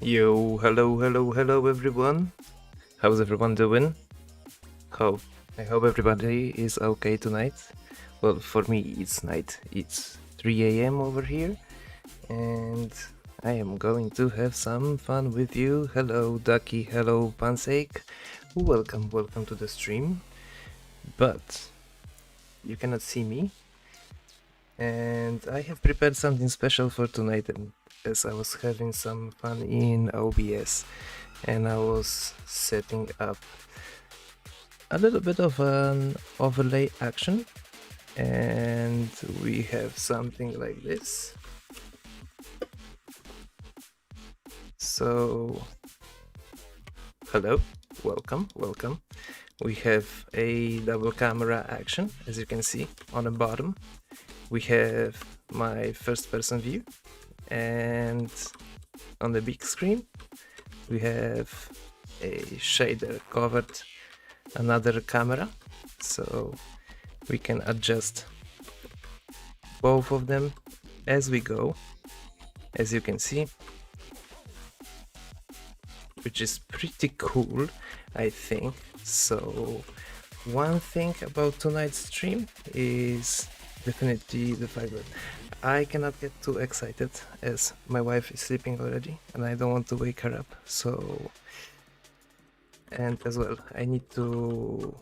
Yo, hello everyone. How's everyone doing? Hope I hope everybody is okay tonight. Well, for me it's night. It's 3 a.m. over here, and I am going to have some fun with you. Hello Ducky, hello Pansake. Welcome to the stream. But you cannot see me, and I have prepared something special for tonight, and as I was having some fun in OBS and I was setting up a little bit of an overlay action, and we have something like this. So hello, welcome. We have a double camera action, as you can see on the bottom. We have my first person view, and on the big screen we have a shader covered another camera, so we can adjust both of them as we go, as you can see, which is pretty cool, I think. So one thing about tonight's stream is definitely the fact that I cannot get too excited as my wife is sleeping already and I don't want to wake her up. So, and as well, I need to...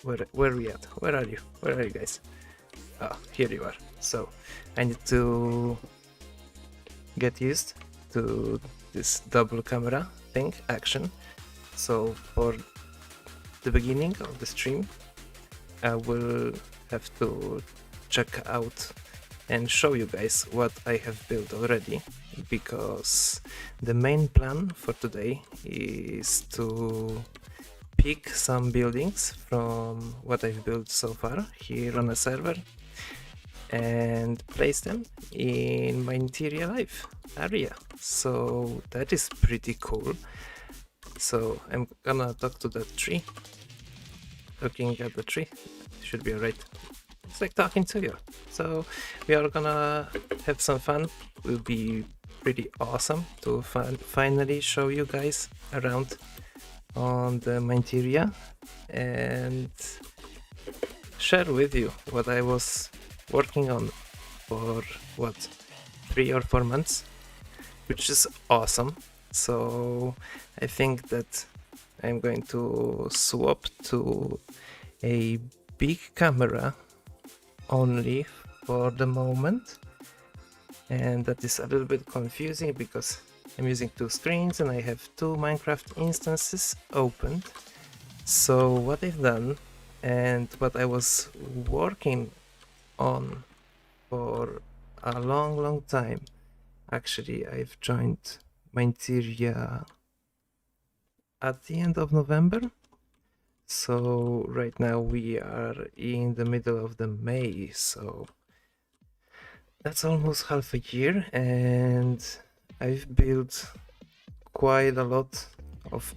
Where are we at? Where are you? Where are you guys? Ah, here you are. So, I need to get used to this double camera thing, action. So, for the beginning of the stream, I will have to check out and show you guys what I have built already, because the main plan for today is to pick some buildings from what I've built so far here on the server and place them in Mineteria live area. So that is pretty cool. So I'm gonna talk to that tree. Looking at the tree, should be alright. It's like talking to you. So we are gonna have some fun. It will be pretty awesome to finally show you guys around on the Mineteria and share with you what I was working on for 3 or 4 months, which is awesome. So I think that I'm going to swap to a big camera only for the moment, and that is a little bit confusing because I'm using 2 screens and I have 2 Minecraft instances opened. So what I've done and what I was working on for a long time, actually I've joined Mineteria at the end of November. So right now we are in the middle of the May, so that's almost half a year, and I've built quite a lot of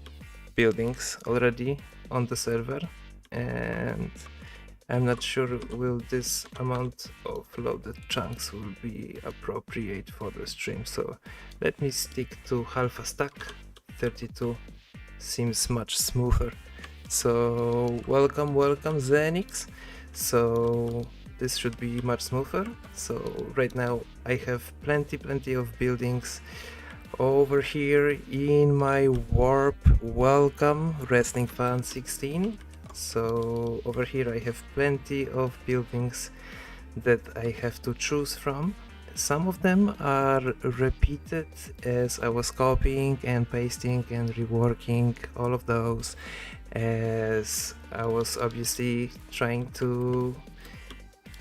buildings already on the server, and I'm not sure will this amount of loaded chunks will be appropriate for the stream, so let me stick to half a stack. 32 seems much smoother. So welcome Zenix. So this should be much smoother. So right now I have plenty of buildings over here in my warp. Welcome Wrestling Fan 16. So over here I have plenty of buildings that I have to choose from. Some of them are repeated as I was copying and pasting and reworking all of those, as I was obviously trying to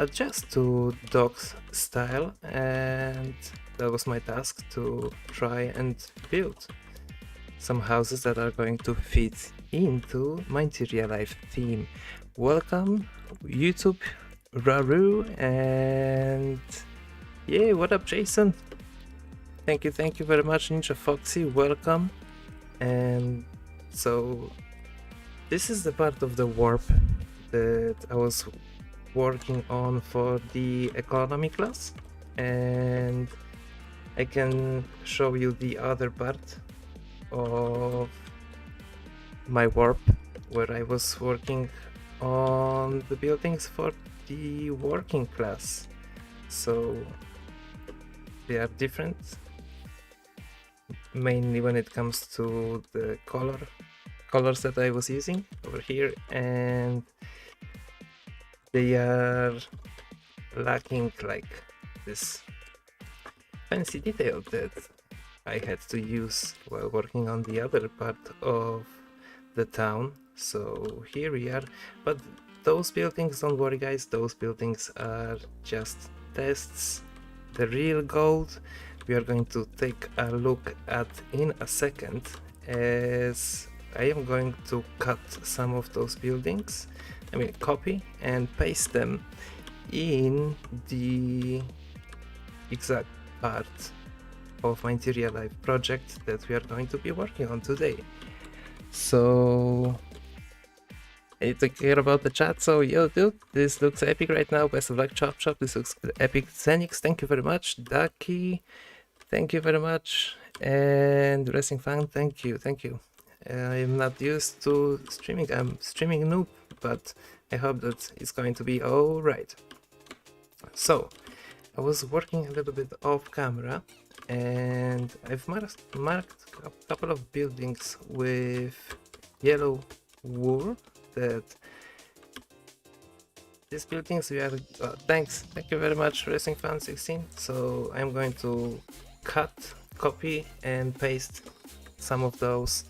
adjust to Doc's style, and that was my task, to try and build some houses that are going to fit into Mineteria Life theme. Welcome YouTube Raru, and yeah, what up Jason? Thank you very much Ninja Foxy, welcome. And so this is the part of the warp that I was working on for the economy class, and I can show you the other part of my warp where I was working on the buildings for the working class. So they are different, mainly when it comes to the colors that I was using over here, and they are lacking like this fancy detail that I had to use while working on the other part of the town. So here we are, but those buildings, don't worry guys, those buildings are just tests. The real gold we are going to take a look at in a second, as I am going to cut some of those buildings, I mean copy and paste them in the exact part of Mineteria Live project that we are going to be working on today. So I need to care about the chat. So yo dude, this looks epic right now. Best of luck, Chop Chop. This looks epic. Xenix, thank you very much. Ducky, thank you very much. And Racing Fan, thank you. I'm not used to streaming. I'm streaming noob, but I hope that it's going to be alright. So I was working a little bit off camera, and I've marked a couple of buildings with yellow wool. That these buildings we are thank you very much, Racing Fan 16. So I'm going to cut, copy and paste some of those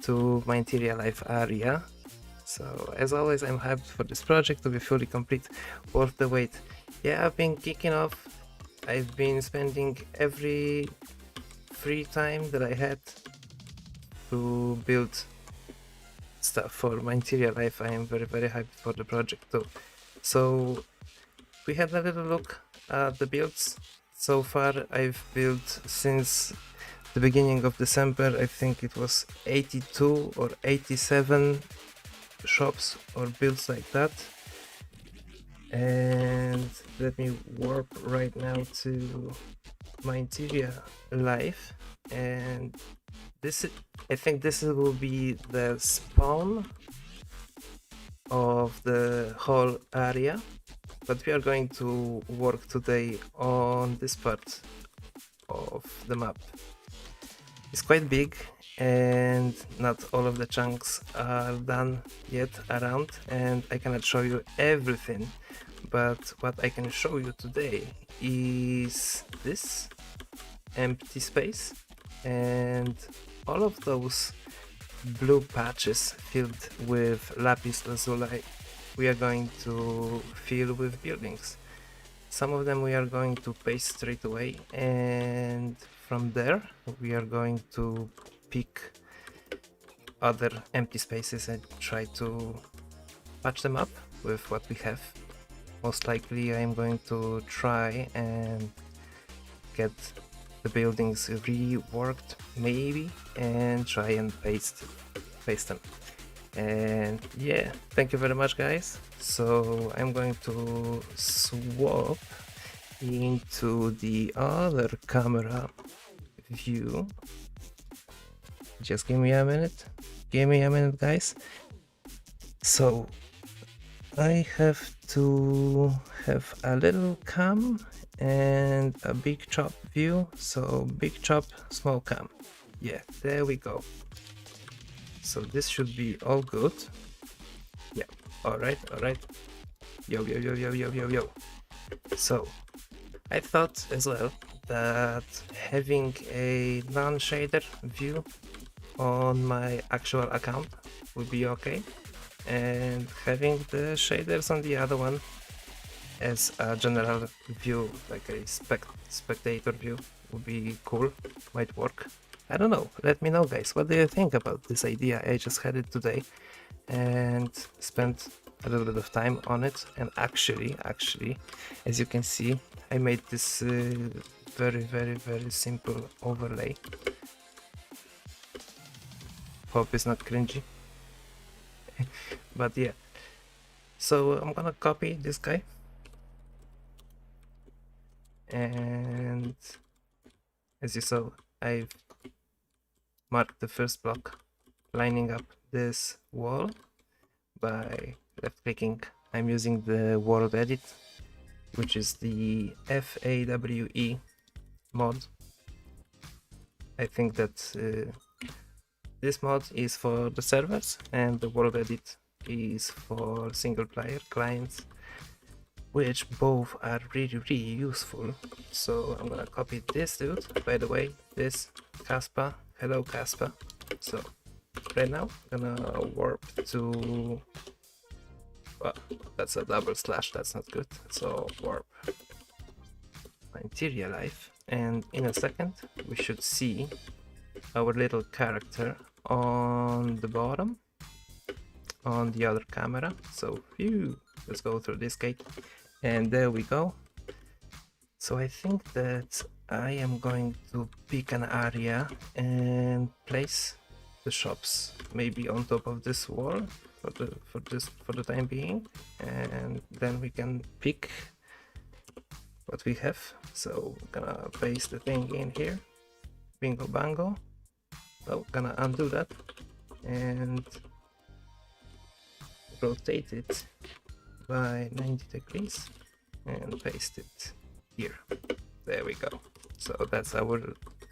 to my Mineteria Life area. So as always, I'm hyped for this project to be fully complete, worth the wait. Yeah, I've been kicking off. I've been spending every free time that I had to build stuff for Mineteria Life. I am very hyped for the project too. So we had a little look at the builds. So far I've built since the beginning of December, I think it was 82 or 87 shops or builds like that. And let me warp right now to Mineteria Life, and I think this will be the spawn of the whole area, but we are going to work today on this part of the map. It's quite big and not all of the chunks are done yet around, and I cannot show you everything, but what I can show you today is this empty space and all of those blue patches filled with lapis lazuli we are going to fill with buildings. Some of them we are going to paste straight away, and from there we are going to pick other empty spaces and try to patch them up with what we have. Most likely I'm going to try and get the buildings reworked maybe and try and paste them. And yeah, thank you very much guys. So I'm going to swap into the other camera view. Just give me a minute guys. So I have to have a little cam and a big chop view. So big chop, small cam. Yeah, there we go. So this should be all good. Yeah, alright. Yo. So I thought as well that having a non-shader view on my actual account would be okay, and having the shaders on the other one as a general view, like a spectator view, would be cool, might work. I don't know, let me know guys, what do you think about this idea? I just had it today and spent a little bit of time on it, and actually as you can see, I made this very simple overlay. Hope it's not cringy. But yeah, so I'm gonna copy this guy and As you saw, I've marked the first block, lining up this wall by left clicking. I'm using the world edit, which is the FAWE mod. I think that this mod is for the servers and the world edit is for single player clients, which both are really useful. So I'm gonna copy this dude. By the way, this Caspa. Hello Caspa. So right now I'm gonna warp to, well, that's a double slash, that's not good. So warp Mineteria life, and in a second we should see our little character on the bottom on the other camera. So phew, let's go through this gate, and there we go. So I think that I am going to pick an area and place the shops maybe on top of this wall for the time being, and then we can pick what we have. So gonna paste the thing in here, bingo bango. So gonna undo that and rotate it by 90 degrees and paste it here. There we go. So that's our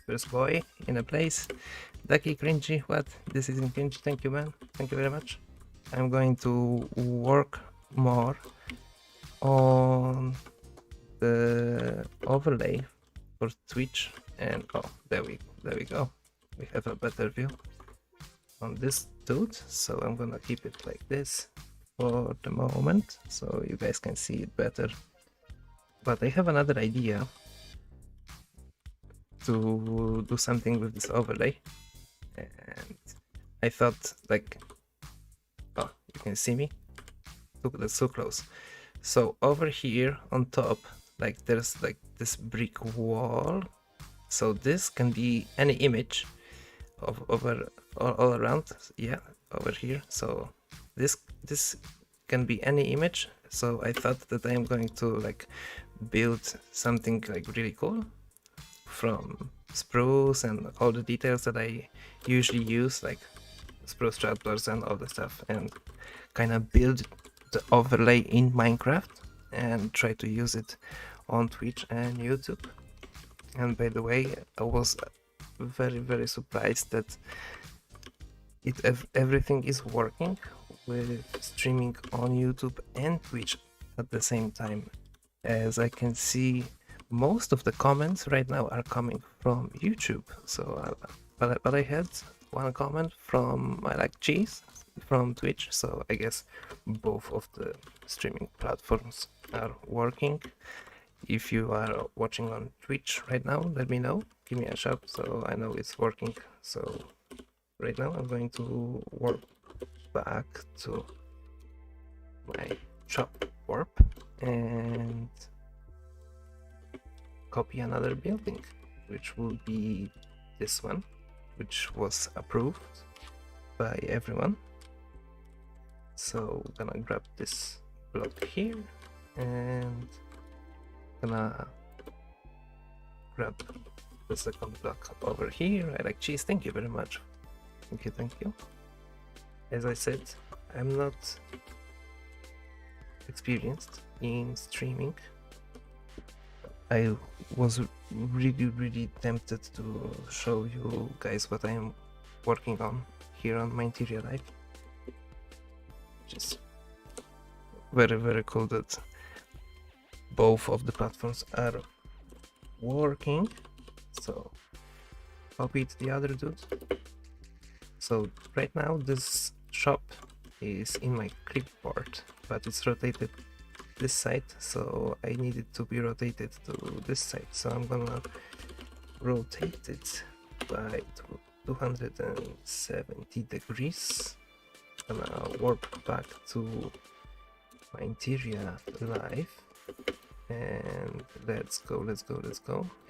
first boy in a place. Ducky cringy, what? This isn't cringy, thank you man, thank you very much. I'm going to work more on the overlay for Twitch, and oh, there we go. We have a better view on this dude, so I'm gonna keep it like this for the moment so you guys can see it better. But I have another idea to do something with this overlay, and I thought, like, oh, you can see me? Look, that's so close. So over here on top, like, there's like this brick wall, so this can be any image of over all around, yeah, over here. So this can be any image. So I thought that I'm going to like build something like really cool from spruce and all the details that I usually use, like spruce trapdoors and all the stuff, and kind of build the overlay in Minecraft and try to use it on Twitch and YouTube. And by the way, I was very surprised that everything is working with streaming on YouTube and Twitch at the same time. As I can see, most of the comments right now are coming from YouTube. So but I had one comment from I like cheese from Twitch, so I guess both of the streaming platforms are working. If you are watching on Twitch right now, let me know, give me a shout so I know it's working. So right now I'm going to warp back to my shop warp and copy another building, which will be this one, which was approved by everyone. So gonna grab this block here and gonna grab the second block over here. I like cheese, thank you very much. Thank you. As I said, I'm not experienced in streaming. I was really tempted to show you guys what I'm working on here on Mineteria Live, which is very cool that both of the platforms are working. So copy the other dude. So right now this shop is in my clipboard, but it's rotated this side, so I need it to be rotated to this side. So I'm gonna rotate it by 270 degrees. Gonna warp back to Mineteria Live, and let's go.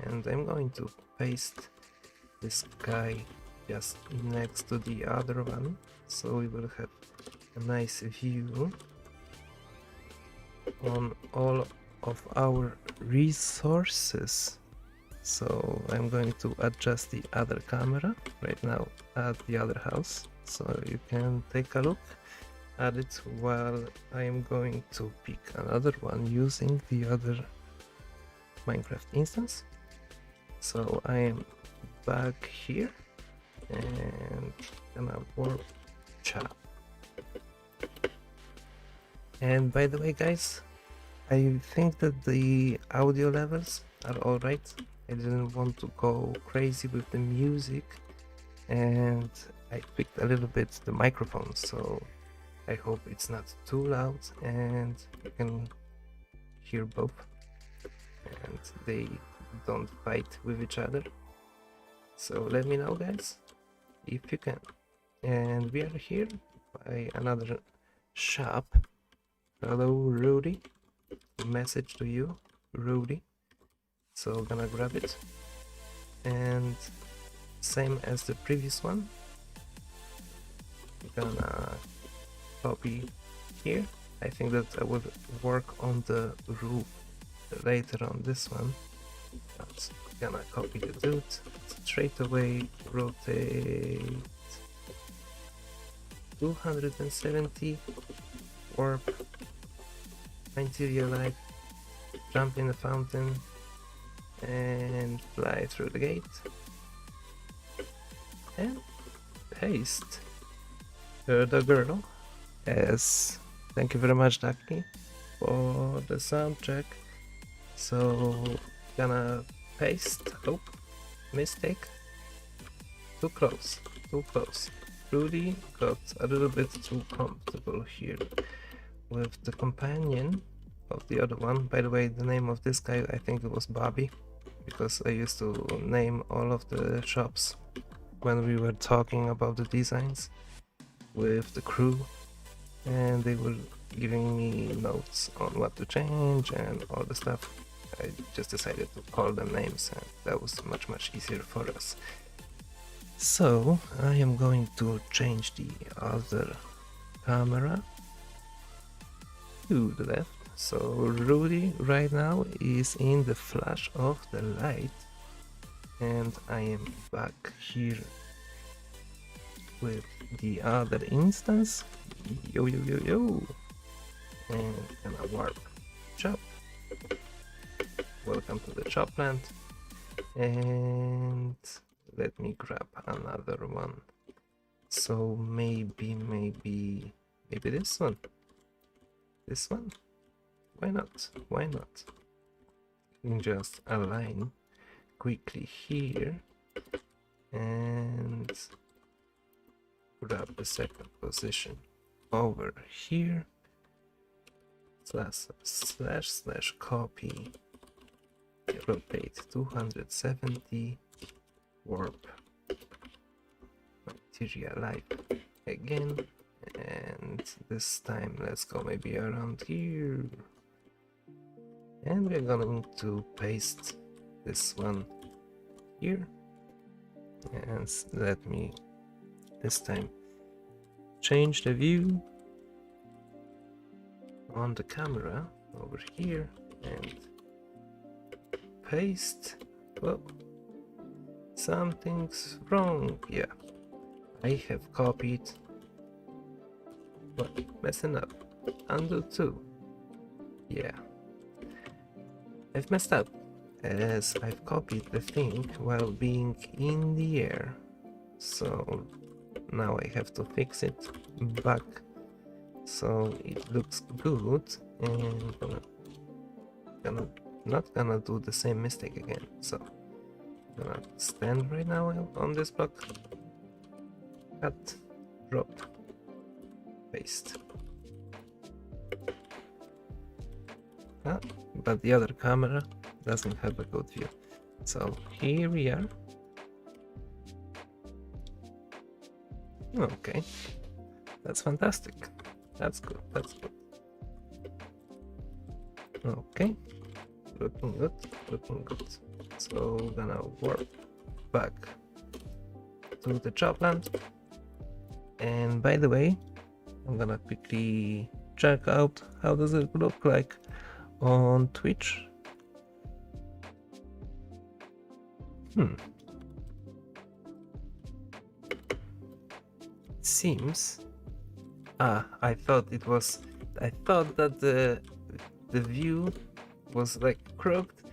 And I'm going to paste this guy just next to the other one, so we will have a nice view on all of our resources. So I'm going to adjust the other camera right now at the other house, so you can take a look at it while I am going to pick another one using the other Minecraft instance. So I am back here and gonna warp chop. And by the way guys, I think that the audio levels are alright. I didn't want to go crazy with the music, and I picked a little bit the microphone, so I hope it's not too loud and you can hear both and they don't fight with each other. So let me know guys if you can. And we are here by another shop. Hello Rudy, message to you Rudy. So gonna grab it, and same as the previous one, gonna copy here. I think that I will work on the roof later on this one, but gonna copy the dude, straight away rotate 270, warp, Mineteria light, jump in the fountain and fly through the gate and paste the girl. Yes, thank you very much Ducky for the soundtrack. So gonna paste. Oh, mistake, too close. Rudy got a little bit too comfortable here with the companion of the other one. By the way, the name of this guy, I think it was Bobby, because I used to name all of the shops when we were talking about the designs with the crew, and they were giving me notes on what to change and all the stuff. I just decided to call them names, and that was much easier for us. So I am going to change the other camera to the left. So Rudy right now is in the flash of the light, and I am back here with the other instance. Yo, and gonna warp chop. Welcome to the chop plant, and let me grab another one. So maybe this one. This one? Why not? You can just align quickly here and grab the second position over here. Slash copy, rotate 270, warp Mineteria light again, and this time let's go maybe around here, and we're going to paste this one here, and let me this time change the view on the camera over here and paste. Well, something's wrong. Yeah, I have copied. What? Messing up. Undo 2. Yeah, I've messed up, as I've copied the thing while being in the air. So now I have to fix it back so it looks good, and not gonna do the same mistake again. So gonna stand right now on this block, cut, drop, paste. But the other camera doesn't have a good view. So here we are. Okay, that's fantastic. That's good. Okay, looking good. So gonna warp back to the chop land. And by the way, I'm gonna quickly check out how does it look like on Twitch. Hmm. It seems. I thought it was. I thought that the view was like crooked,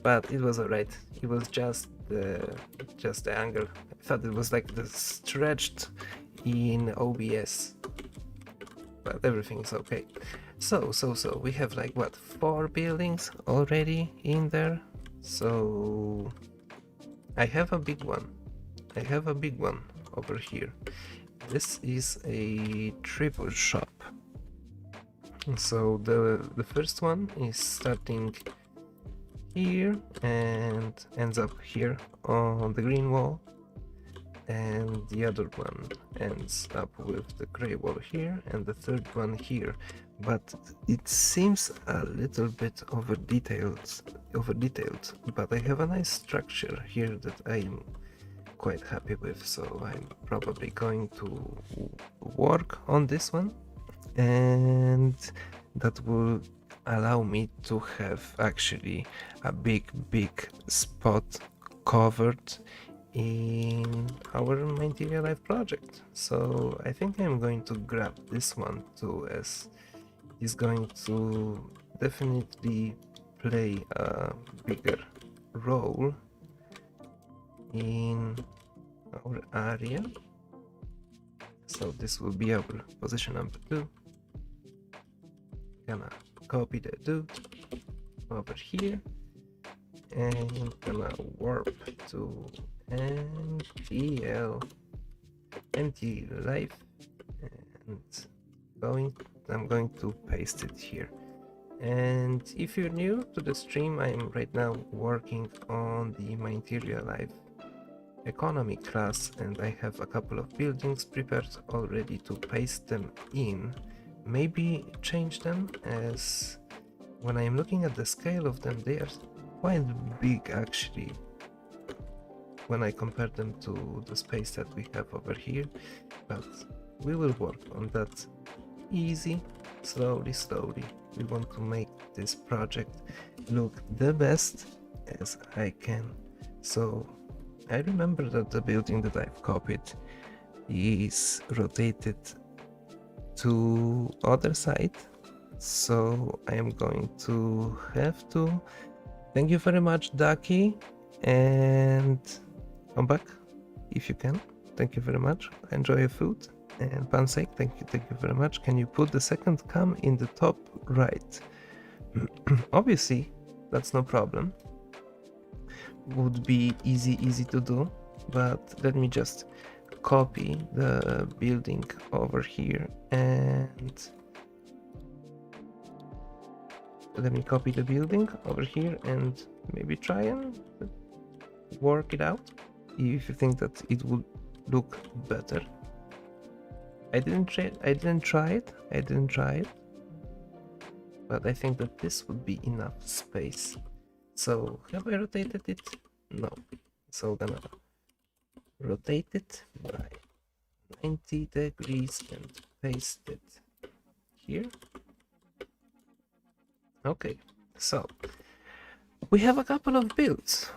but it was alright. It was just the angle. I thought it was like the stretched in OBS, but everything's okay. So we have like what, 4 buildings already in there. So I have a big one. I have a big one over here. This is a triple shop. So the first one is starting here and ends up here on the green wall, and the other one ends up with the gray wall here, and the third one here. But it seems a little bit over detailed, but I have a nice structure here that I'm quite happy with, so I'm probably going to work on this one, and that will allow me to have actually a big spot covered in our Mineteria Live project. So I think I'm going to grab this one too, as it's going to definitely play a bigger role in our area. So this will be our position number 2. Gonna copy the dude over here and gonna warp to MTL life, and I'm going to paste it here. And if you're new to the stream, I'm right now working on the Mineteria Live economy class, and I have a couple of buildings prepared already to paste them in. Maybe change them, as when I'm looking at the scale of them, they are quite big actually when I compare them to the space that we have over here, but we will work on that easy, slowly. We want to make this project look the best as I can. So I remember that the building that I've copied is rotated to other side, so I am going to have to. Thank you very much, Ducky, and come back if you can. Thank you very much. Enjoy your food. And Pansake, thank you very much. Can you put the second cam in the top right? Obviously, that's no problem. Would be easy to do, but let me just copy the building over here, and maybe try and work it out if you think that it would look better. I didn't try it, but I think that this would be enough space. So have I rotated it? No. So gonna rotate it by 90 degrees and paste it here. Okay, so we have a couple of builds.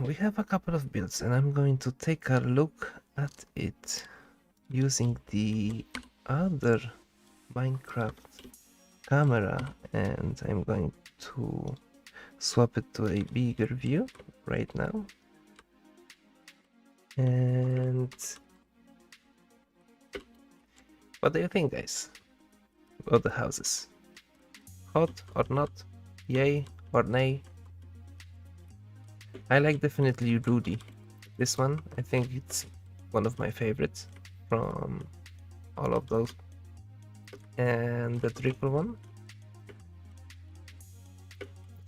And I'm going to take a look at it using the other Minecraft camera, and I'm going to swap it to a bigger view right now. And what do you think, guys, about the houses? Hot or not? Yay or nay? I like definitely Rudy. This one, I think it's one of my favorites from all of those. And the triple one,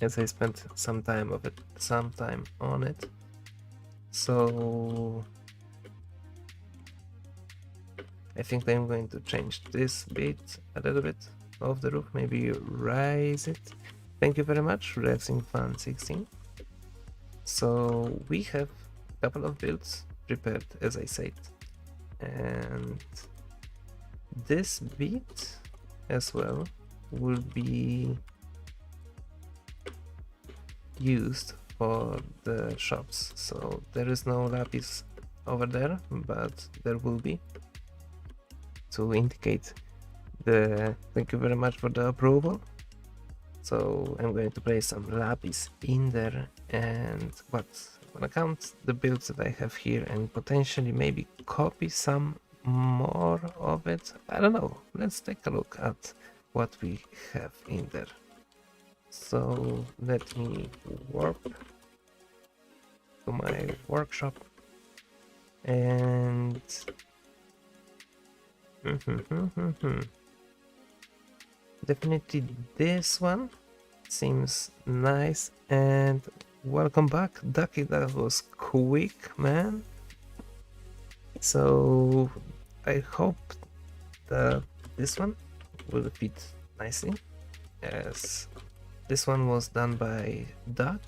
as I spent some time on it. So I think I'm going to change this bit a little bit of the roof, maybe rise it. Thank you very much, Relaxing Fan 16. So we have a couple of builds prepared, as I said, and this bit as well will be used for the shops. So there is no lapis over there, but there will be, to indicate the thank you very much for the approval. So I'm going to place some lapis in there, and what I'm gonna count the builds that I have here and potentially maybe copy some more of it. I don't know. Let's take a look at what we have in there. So let me warp to my workshop and definitely this one seems nice. And welcome back, Ducky. That was quick, man. So I hope that this one will fit nicely, as this one was done by Duck.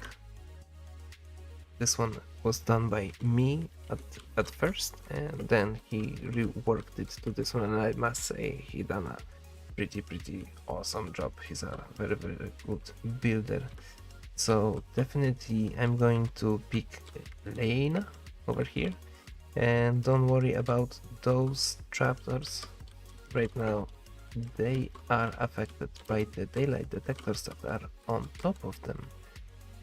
This one was done by me at first, and then he reworked it to this one, and I must say he done a pretty awesome job. He's a very good builder. So definitely I'm going to pick Lena over here, and don't worry about those trapdoors right now. They are affected by the daylight detectors that are on top of them,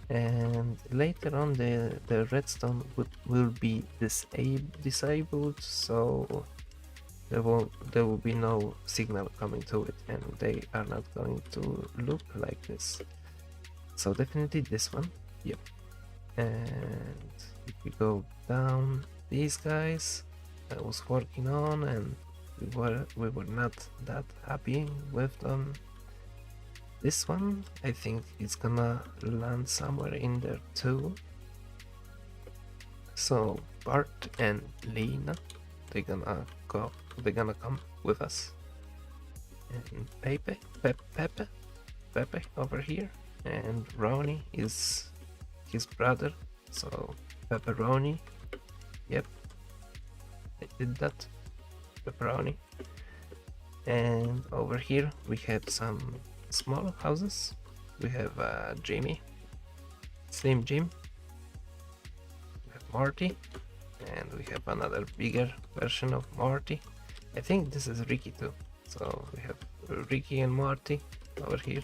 and later on the redstone will be disabled, so there will be no signal coming to it, and they are not going to look like this. So definitely this one, yep. And if we go down, these guys I was working on, and we were not that happy with them. This one I think it's gonna land somewhere in there too. So Bart and Lena, they're gonna come with us. And Pepe over here, and Ronnie is his brother, so Pepperoni. Yep, I did that. Pepperoni. And over here we have some small houses. We have Jimmy, Slim Jim, we have Marty, and we have another bigger version of Marty. I think this is Ricky too. So we have Ricky and Marty over here,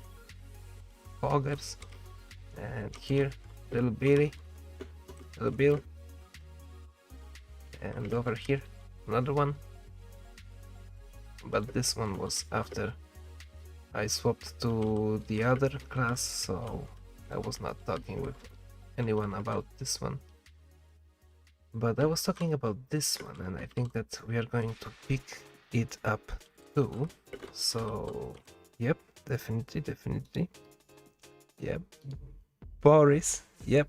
Poggers, and here little Billy, little Bill, and over here another one. But this one was after I swapped to the other class, so I was not talking with anyone about this one. But I was talking about this one, and I think that we are going to pick it up too. So, yep, definitely. Yep. Boris, yep.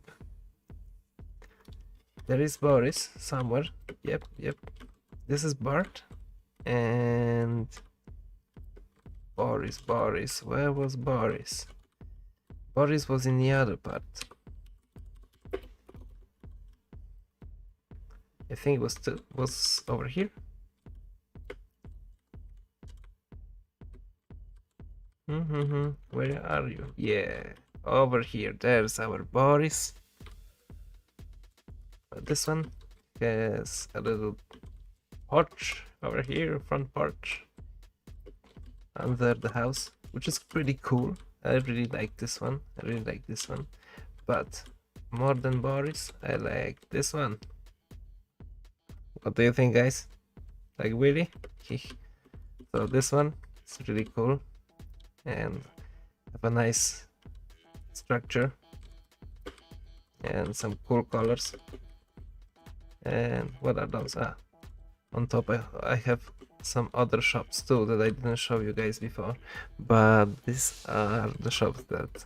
There is Boris somewhere. Yep. This is Bart. And Boris, where was Boris? Boris was in the other part. I think it was over here. Where are you? Yeah, over here. There's our Boris. But this one has a little porch over here, front porch under the house, which is pretty cool. I really like this one. But more than Boris, I like this one. What do you think, guys? Like, really? So this one is really cool and have a nice structure and some cool colors. And what are those? On top I have some other shops too that I didn't show you guys before, but these are the shops that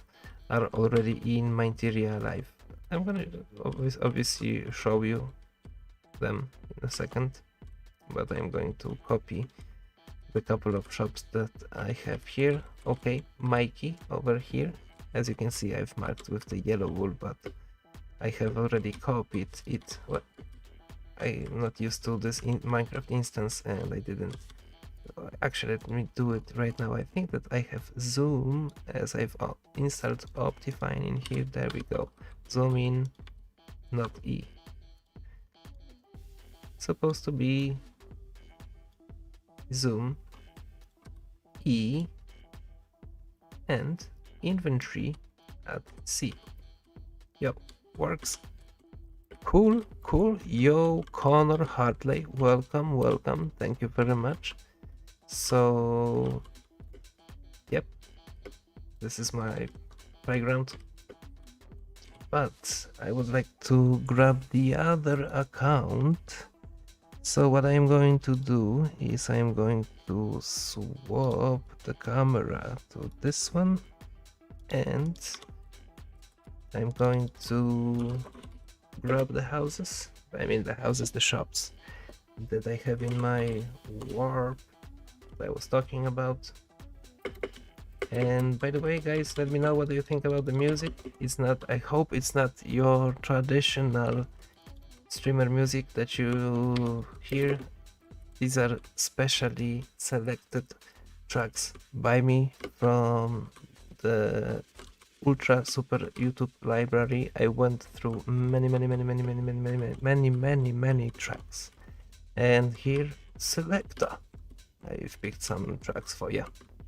are already in Mineteria Live. I'm gonna obviously show you them in a second, but I'm going to copy the couple of shops that I have here. Okay, Mikey over here. As you can see, I've marked with the yellow wool, but I have already copied it. Well, I'm not used to this in Minecraft instance, and I didn't. Actually, let me do it right now. I think that I have zoom, as I've installed Optifine in here. There we go. zoom in, not E. Supposed to be zoom, E, and inventory at C. Yep, works. Cool, cool. Yo, Connor Hartley, welcome, welcome. Thank you very much. So, yep, this is my playground. But I would like to grab the other account. So what I'm going to do is I'm going to swap the camera to this one, and I'm going to grab the houses, the shops that I have in my warp that I was talking about. And by the way, guys, let me know what you think about the music. I hope it's not your traditional streamer music that you hear. These are specially selected tracks by me from the ultra super YouTube library. I went through many tracks, and here selector. I've picked some tracks for you.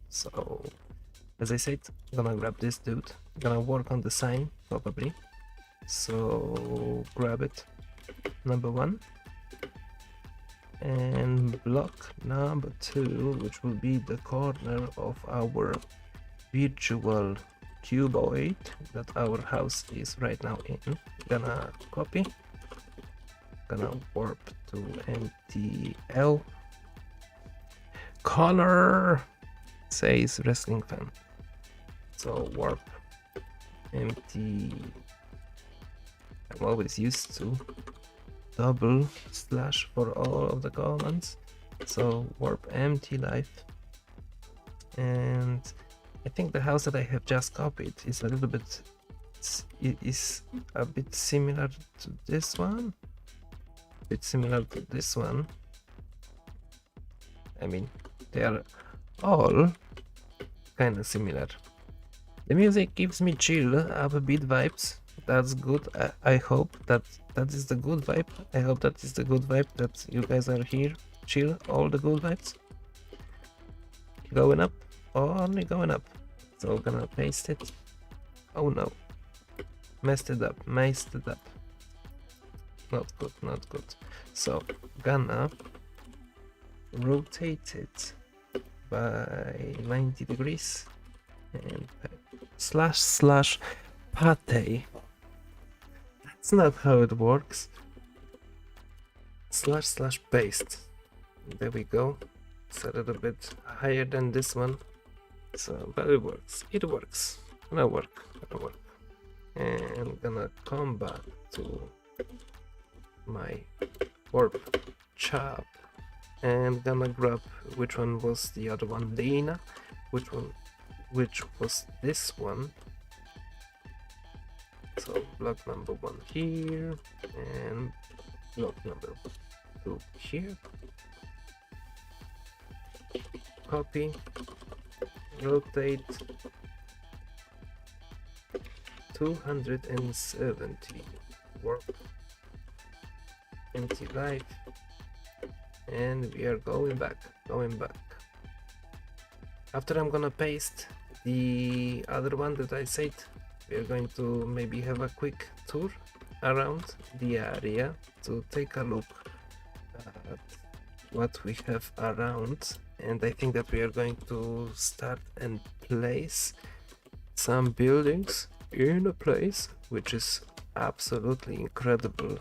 So as I said, I'm gonna grab this dude, gonna work on the sign probably. So grab it, number 1, and block number 2, which will be the corner of our virtual cuboid that our house is right now in. Gonna copy, gonna warp to MTL. Connor says wrestling fan. So warp empty. I'm always used to double slash for all of the commands. So warp empty life, and I think the house that I have just copied is a little bit, it is a bit similar to this one. I mean, they are all kind of similar. The music gives me chill, upbeat vibes. That's good. I hope that is the good vibe. I hope that is the good vibe that you guys are here. Chill, all the good vibes. Going up, only going up. So gonna paste it. Oh no. Messed it up. Not good. So gonna rotate it by 90 degrees and slash pate. That's not how it works. Slash paste. There we go. It's a little bit higher than this one. So, but it works. Gonna work. And gonna come back to my warp chop and gonna grab, which one was the other one, Dana, which was this one. So block number 1 here and block number 2 here. Copy, rotate 270, warp, empty life, and we are going back. After I'm gonna paste the other one that I said, we are going to maybe have a quick tour around the area to take a look at what we have around. And I think that we are going to start and place some buildings in a place which is absolutely incredible.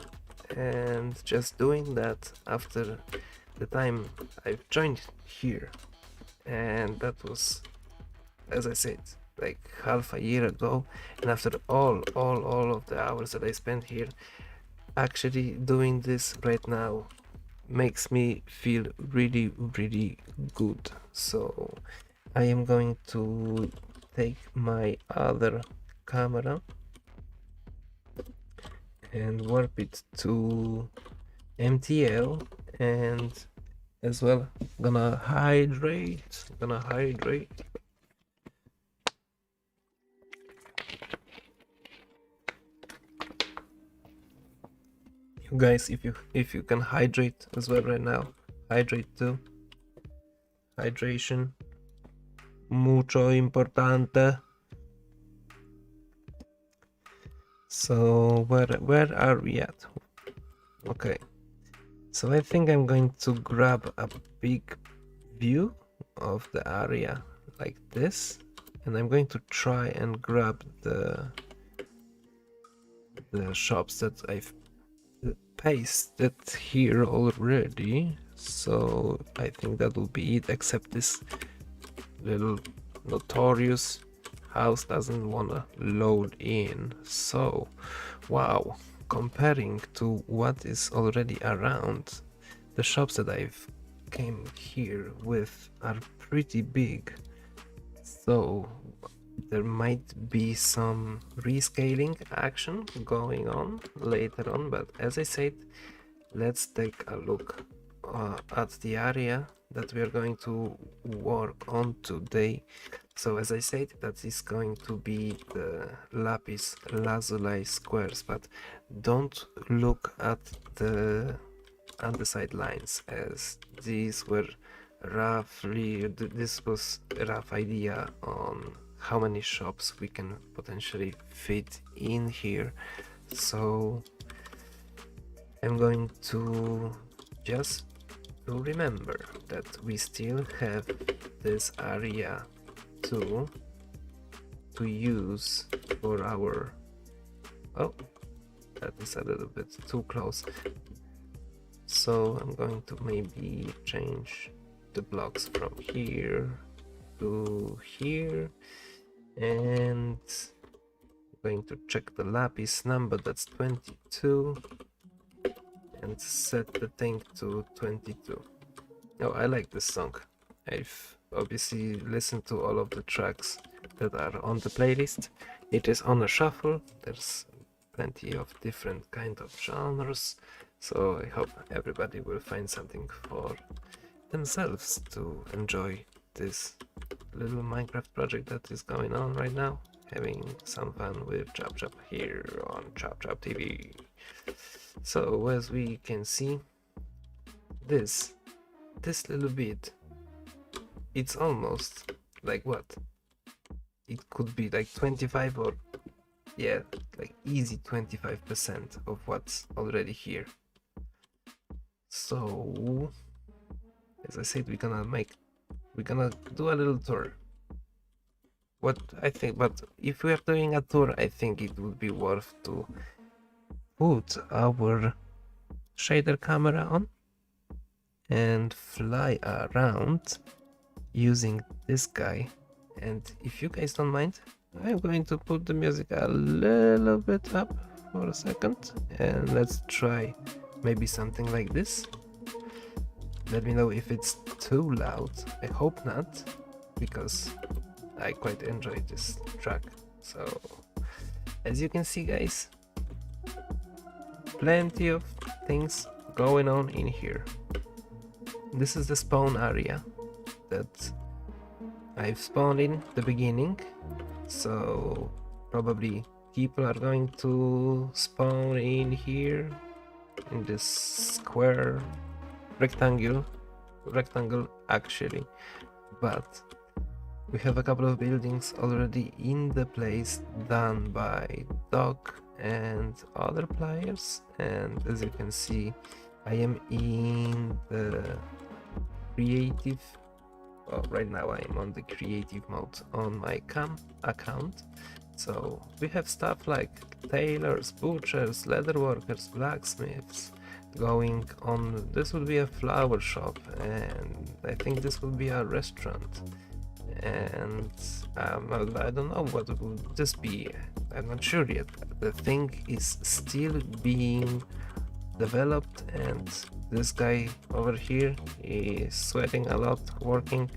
And just doing that after the time I've joined here, and that was, as I said, like half a year ago, and after all of the hours that I spent here, actually doing this right now makes me feel really good. So I am going to take my other camera and warp it to MTL, and as well gonna hydrate. Guys, if you can hydrate as well right now, hydrate too. Hydration, mucho importante. So where are we at? Okay, so I think I'm going to grab a big view of the area like this, and I'm going to try and grab the shops that I've pasted here already. So I think that will be it, except this little notorious house doesn't wanna load in. So wow, comparing to what is already around, the shops that I've came here with are pretty big. So there might be some rescaling action going on later on, but as I said, let's take a look at the area that we are going to work on today. So as I said, that is going to be the lapis lazuli squares, but don't look at the underside lines, as these were roughly, this was a rough idea on how many shops we can potentially fit in here. So I'm going to just to remember that we still have this area to use for our, oh, that is a little bit too close. So I'm going to maybe change the blocks from here to here, and I'm going to check the lapis number, that's 22, and set the thing to 22. Oh, I like this song. I've obviously listened to all of the tracks that are on the playlist. It is on a shuffle. There's plenty of different kind of genres, so I hope everybody will find something for themselves to enjoy this little Minecraft project that is going on right now. Having some fun with Chop Chop here on Chop Chop TV. So as we can see, this little bit, it's almost like what? It could be like 25, or yeah, like easy 25% of what's already here. So as I said, we're gonna do a little tour. What I think, but if we are doing a tour, I think it would be worth to put our shader camera on and fly around using this guy. And if you guys don't mind, I'm going to put the music a little bit up for a second, and let's try maybe something like this. Let me know if it's too loud. I hope not, because I quite enjoy this track. So as you can see, guys, plenty of things going on in here. This is the spawn area that I've spawned in the beginning, so probably people are going to spawn in here in this square rectangle actually, but we have a couple of buildings already in the place done by Doc and other players, and as you can see, I am in the creative. Well, right now I am on the creative mode on my account. So we have stuff like tailors, butchers, leatherworkers, blacksmiths going on. This will be a flower shop, and I think this will be a restaurant. And I don't know what would this be. I'm not sure yet. The thing is still being developed, and this guy over here is sweating a lot, working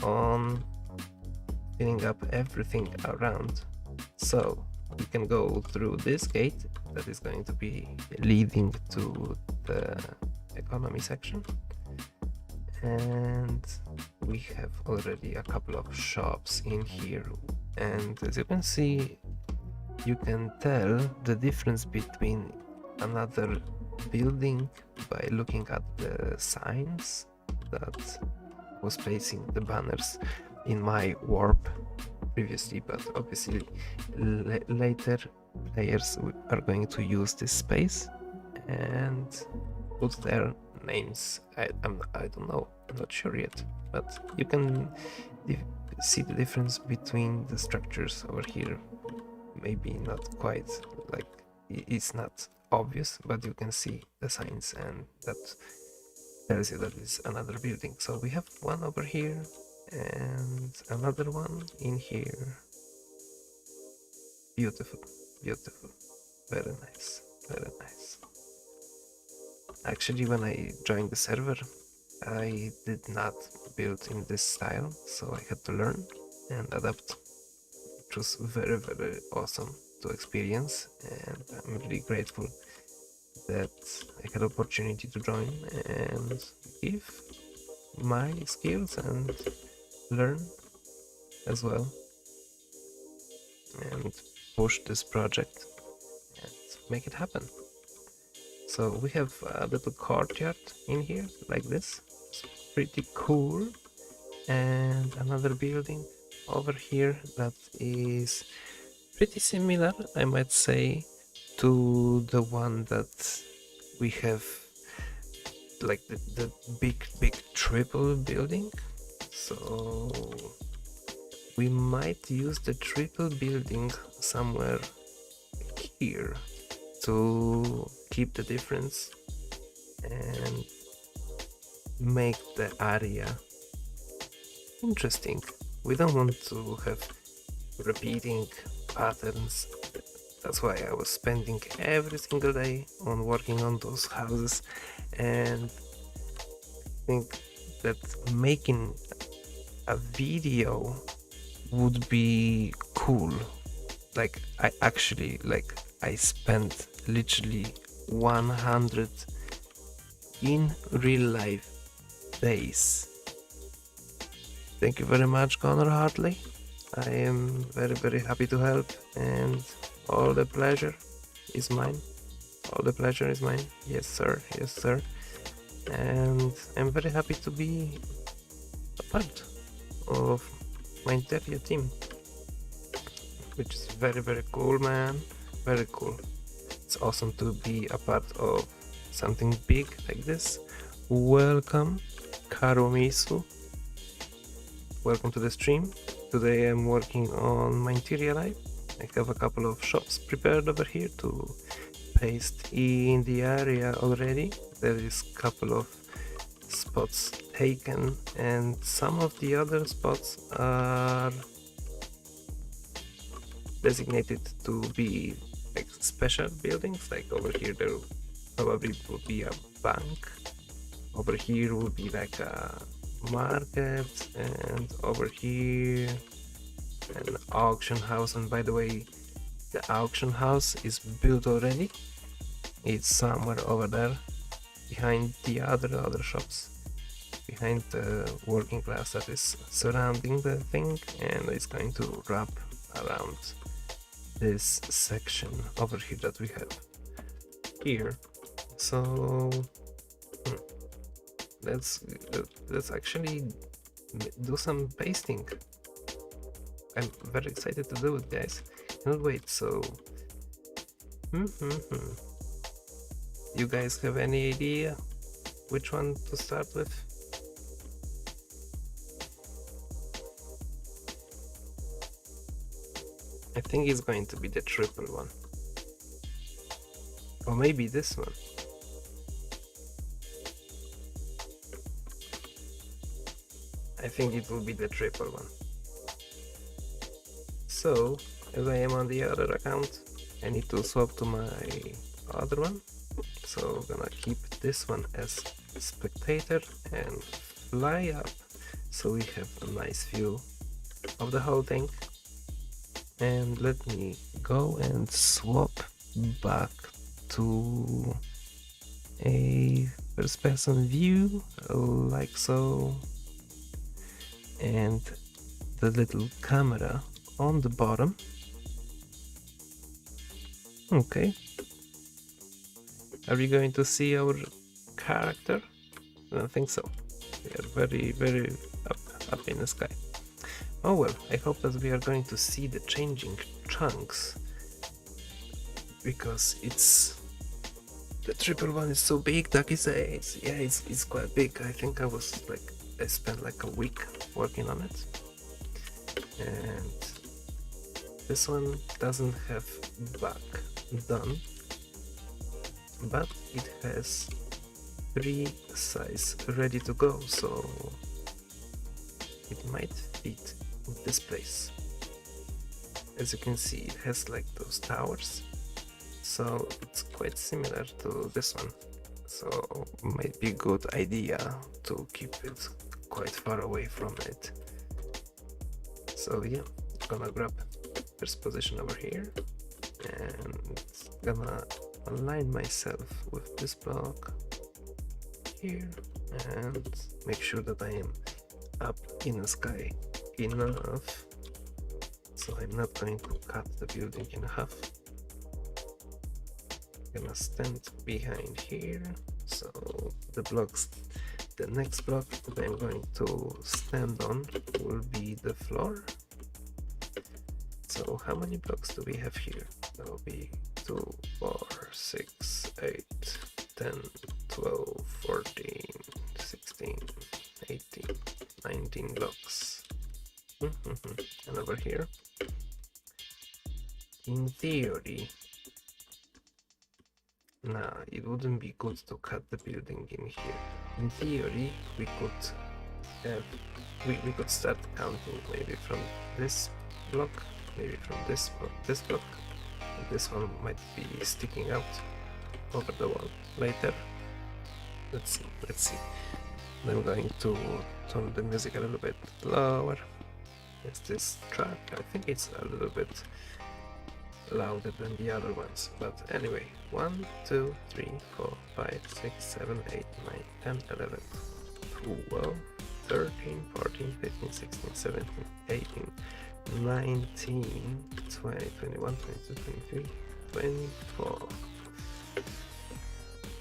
on filling up everything around. So we can go through this gate that is going to be leading to the economy section, and we have already a couple of shops in here, and as you can see, you can tell the difference between another building by looking at the signs that was placing the banners in my warp previously, but obviously later players are going to use this space and put their names. I don't know, I'm not sure yet, but you can see the difference between the structures over here. Maybe not quite, like it's not obvious, but you can see the signs, and that tells you that it's another building. So we have one over here and another one in here. Beautiful, beautiful, very nice, very nice. Actually, when I joined the server, I did not build in this style, so I had to learn and adapt, which was very, very awesome to experience, and I'm really grateful that I had opportunity to join and give my skills and learn as well, and push this project and make it happen. So we have a little courtyard in here like this. It's pretty cool. And another building over here that is pretty similar, I might say, to the one that we have, like the big triple building. So we might use the triple building somewhere here to keep the difference and make the area interesting. We don't want to have repeating patterns. That's why I was spending every single day on working on those houses, and I think that making a video would be cool. Like I spent literally 100 in real life days. Thank you very much, Connor Hartley. I am very, very happy to help, and all the pleasure is mine. All the pleasure is mine. Yes, sir. Yes, sir. And I'm very happy to be a part of Mineteria team, which is very, very cool, man. Very cool. It's awesome to be a part of something big like this. Welcome, Karumisu. Welcome to the stream. Today I'm working on Mineteria Live. I have a couple of shops prepared over here to paste in the area already. There is a couple of spots taken, and some of the other spots are designated to be like special buildings. Like over here there probably will be a bank, over here will be like a market, and over here an auction house. And by the way, the auction house is built already. It's somewhere over there behind the other shops, behind the working class that is surrounding the thing, and it's going to wrap around this section over here that we have here. So let's actually do some pasting. I'm very excited to do it, guys. Cannot wait. So you guys have any idea which one to start with? I think it's going to be the triple one, or maybe this one. I think it will be the triple one. So, as I am on the other account, I need to swap to my other one. So I'm gonna keep this one as spectator and fly up, so we have a nice view of the whole thing. And let me go and swap back to a first person view, like so. And the little camera on the bottom. Okay. Are we going to see our character? I don't think so. We are very, very up in the sky. Oh well, I hope that we are going to see the changing chunks, because it's the triple one is so big. Taki says, yeah, it's quite big. I think I spent like a week working on it, and this one doesn't have back done, but it has 3 size ready to go, so it might fit in this place. As you can see, it has like those towers, so it's quite similar to this one, so might be a good idea to keep it quite far away from it. So yeah, gonna grab first position over here and gonna align myself with this block here and make sure that I am up in the sky enough, so I'm not going to cut the building in half. Gonna stand behind here, so the next block that I'm going to stand on will be the floor. So how many blocks do we have here? That will be 2, 4, 6, 8, 10, 12, 14, 16, 18, 19 blocks. And over here, in theory, nah, it wouldn't be good to cut the building in here. In theory, we could start counting maybe from this block, maybe from this block. And this one might be sticking out over the wall later. Let's see. I'm going to turn the music a little bit lower. It's this track. I think it's a little bit louder than the other ones, but anyway, 1, 2, 3, 4, 5, 6, 7, 8, 9, 10, 11, 12, 13, 14, 15, 16, 17, 18, 19, 20, 21, 22, 23, 24,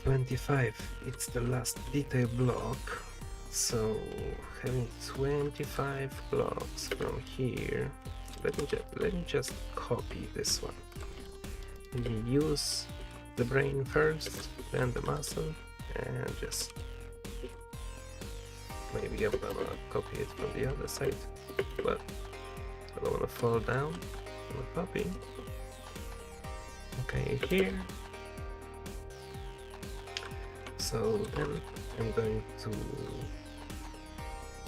25. It's the last detail block, so having 25 blocks from here. Let me just copy this one. We use the brain first, then the muscle, and just maybe I'm gonna copy it from the other side, but I don't wanna fall down on the copy. Okay, here. So then I'm going to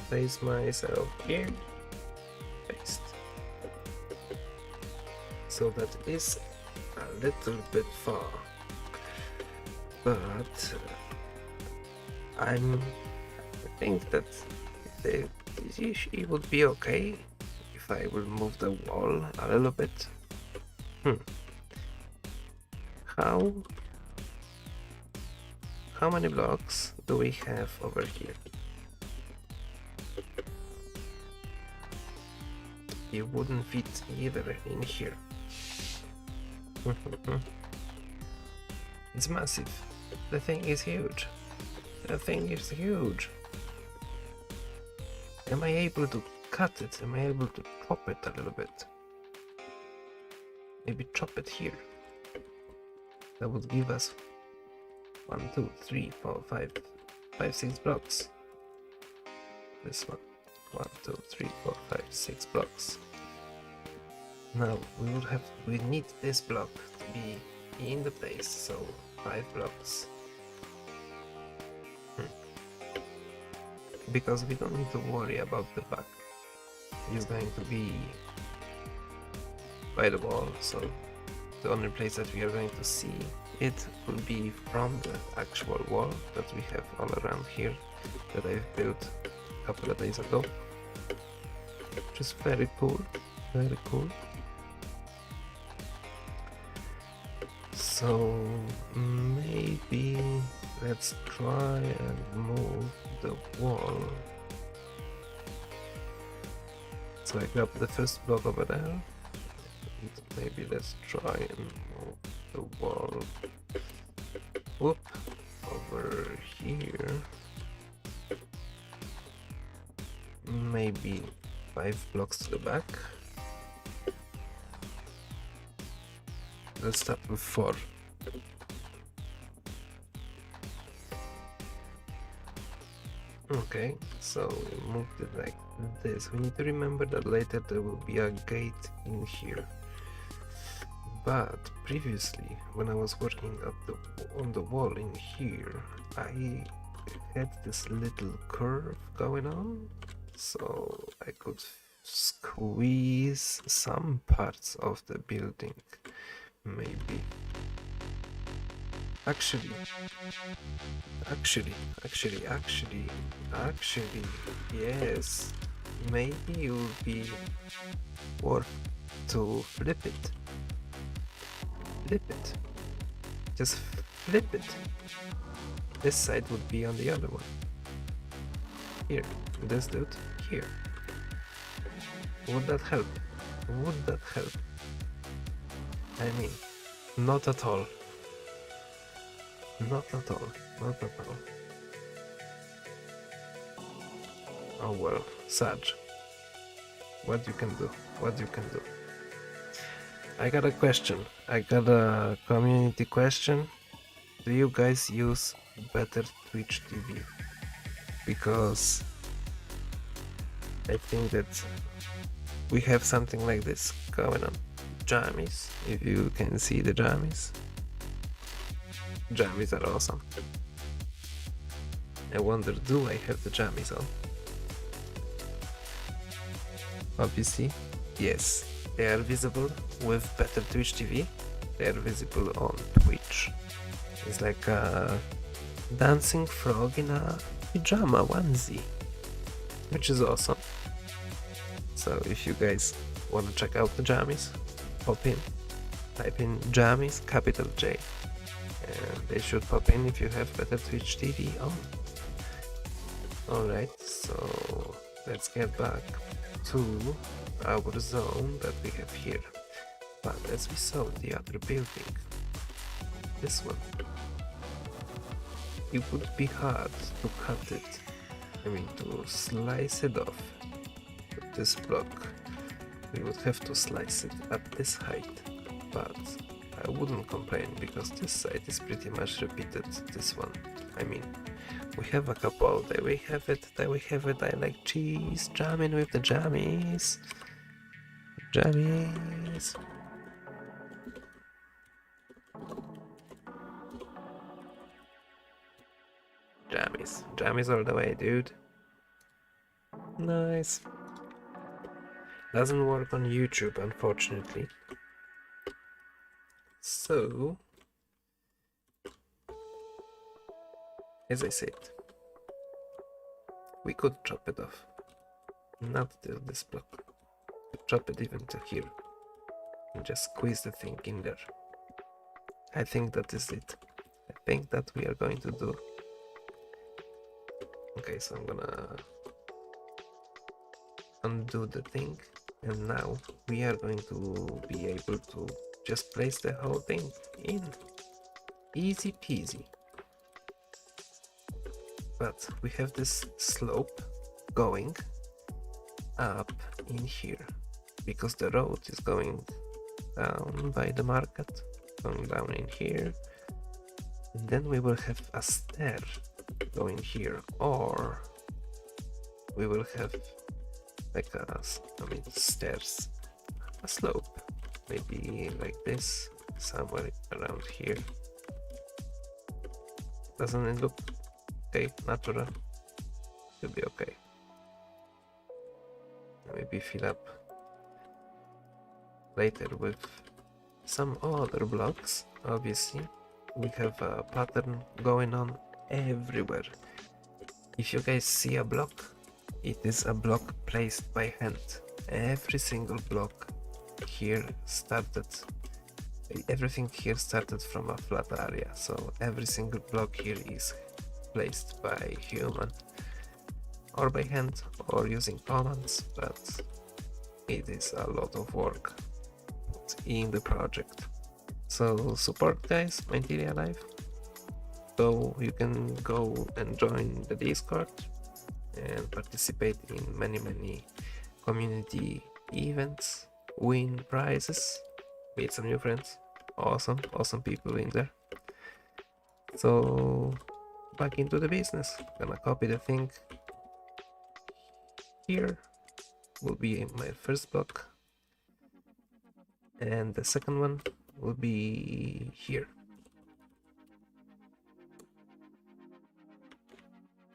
place myself here, paste. So that is a little bit far, but I think that it would be okay if I will move the wall a little bit. How many blocks do we have over here? It wouldn't fit either in here. It's massive. The thing is huge. Am I able to cut it? Am I able to chop it a little bit? Maybe chop it here. That would give us 1, 2, 3, 4, 5, 6 blocks. This one. 1, 2, 3, 4, 5, 6 blocks. Now we need this block to be in the place, so 5 blocks. Because we don't need to worry about the back. It's going to be by the wall, so the only place that we are going to see it will be from the actual wall that we have all around here that I've built a couple of days ago. Which is very cool, very cool. So maybe let's try and move the wall. So I grab the first block over there. And maybe let's try and move the wall Whoop, over here. Maybe 5 blocks to the back. Let's start with 4. Okay, so we moved it like this. We need to remember that later there will be a gate in here. But previously, when I was working on the wall in here, I had this little curve going on, so I could squeeze some parts of the building, maybe. Actually, yes, maybe it would be worth to flip it. Just flip it. This side would be on the other one. Here, this dude, here. Would that help? I mean, not at all. Not at all. Oh well, Saj. What you can do? I got a question. I got a community question. Do you guys use better Twitch TV? Because I think that we have something like this going on. Jammies, if you can see the jammies. Jammies are awesome. I wonder, do I have the jammies on? Obviously, yes. They are visible with better Twitch TV. They are visible on Twitch. It's like a dancing frog in a pajama onesie, which is awesome. So if you guys want to check out the jammies, pop in, type in jammies, capital J, and they should pop in if you have better Twitch TV on. Alright, so let's get back to our zone that we have here. But as we saw the other building, this one, it would be hard to cut it, to slice it off with this block. We would have to slice it at this height, but I wouldn't complain because this side is pretty much repeated, this one. We have a couple, there we have it, I like cheese, jamming with the jammies. Jammies. Jammies all the way, dude. Nice. Doesn't work on YouTube, unfortunately. So, as I said, we could chop it off. Not till this block. Chop it even to here. And just squeeze the thing in there. I think that is it. I think that we are going to do. Okay, so I'm gonna undo the thing, and now we are going to be able to just place the whole thing in. Easy peasy. But we have this slope going up in here because the road is going down by the market, going down in here, and then we will have a stair going here, or we will have like stairs, a slope, maybe like this, somewhere around here. Doesn't it look okay, natural? Should be okay. Maybe fill up later with some other blocks. Obviously, we have a pattern going on everywhere. If you guys see a block, it is a block placed by hand. Every single block here started, everything here started from a flat area, so every single block here is placed by human or by hand or using commands, but it is a lot of work in the project. So support, guys, Mineteria Live. So you can go and join the Discord and participate in many community events, win prizes, meet some new friends. Awesome people in there. So back into the business. Gonna copy the thing here. Will be my first block, and the second one will be here.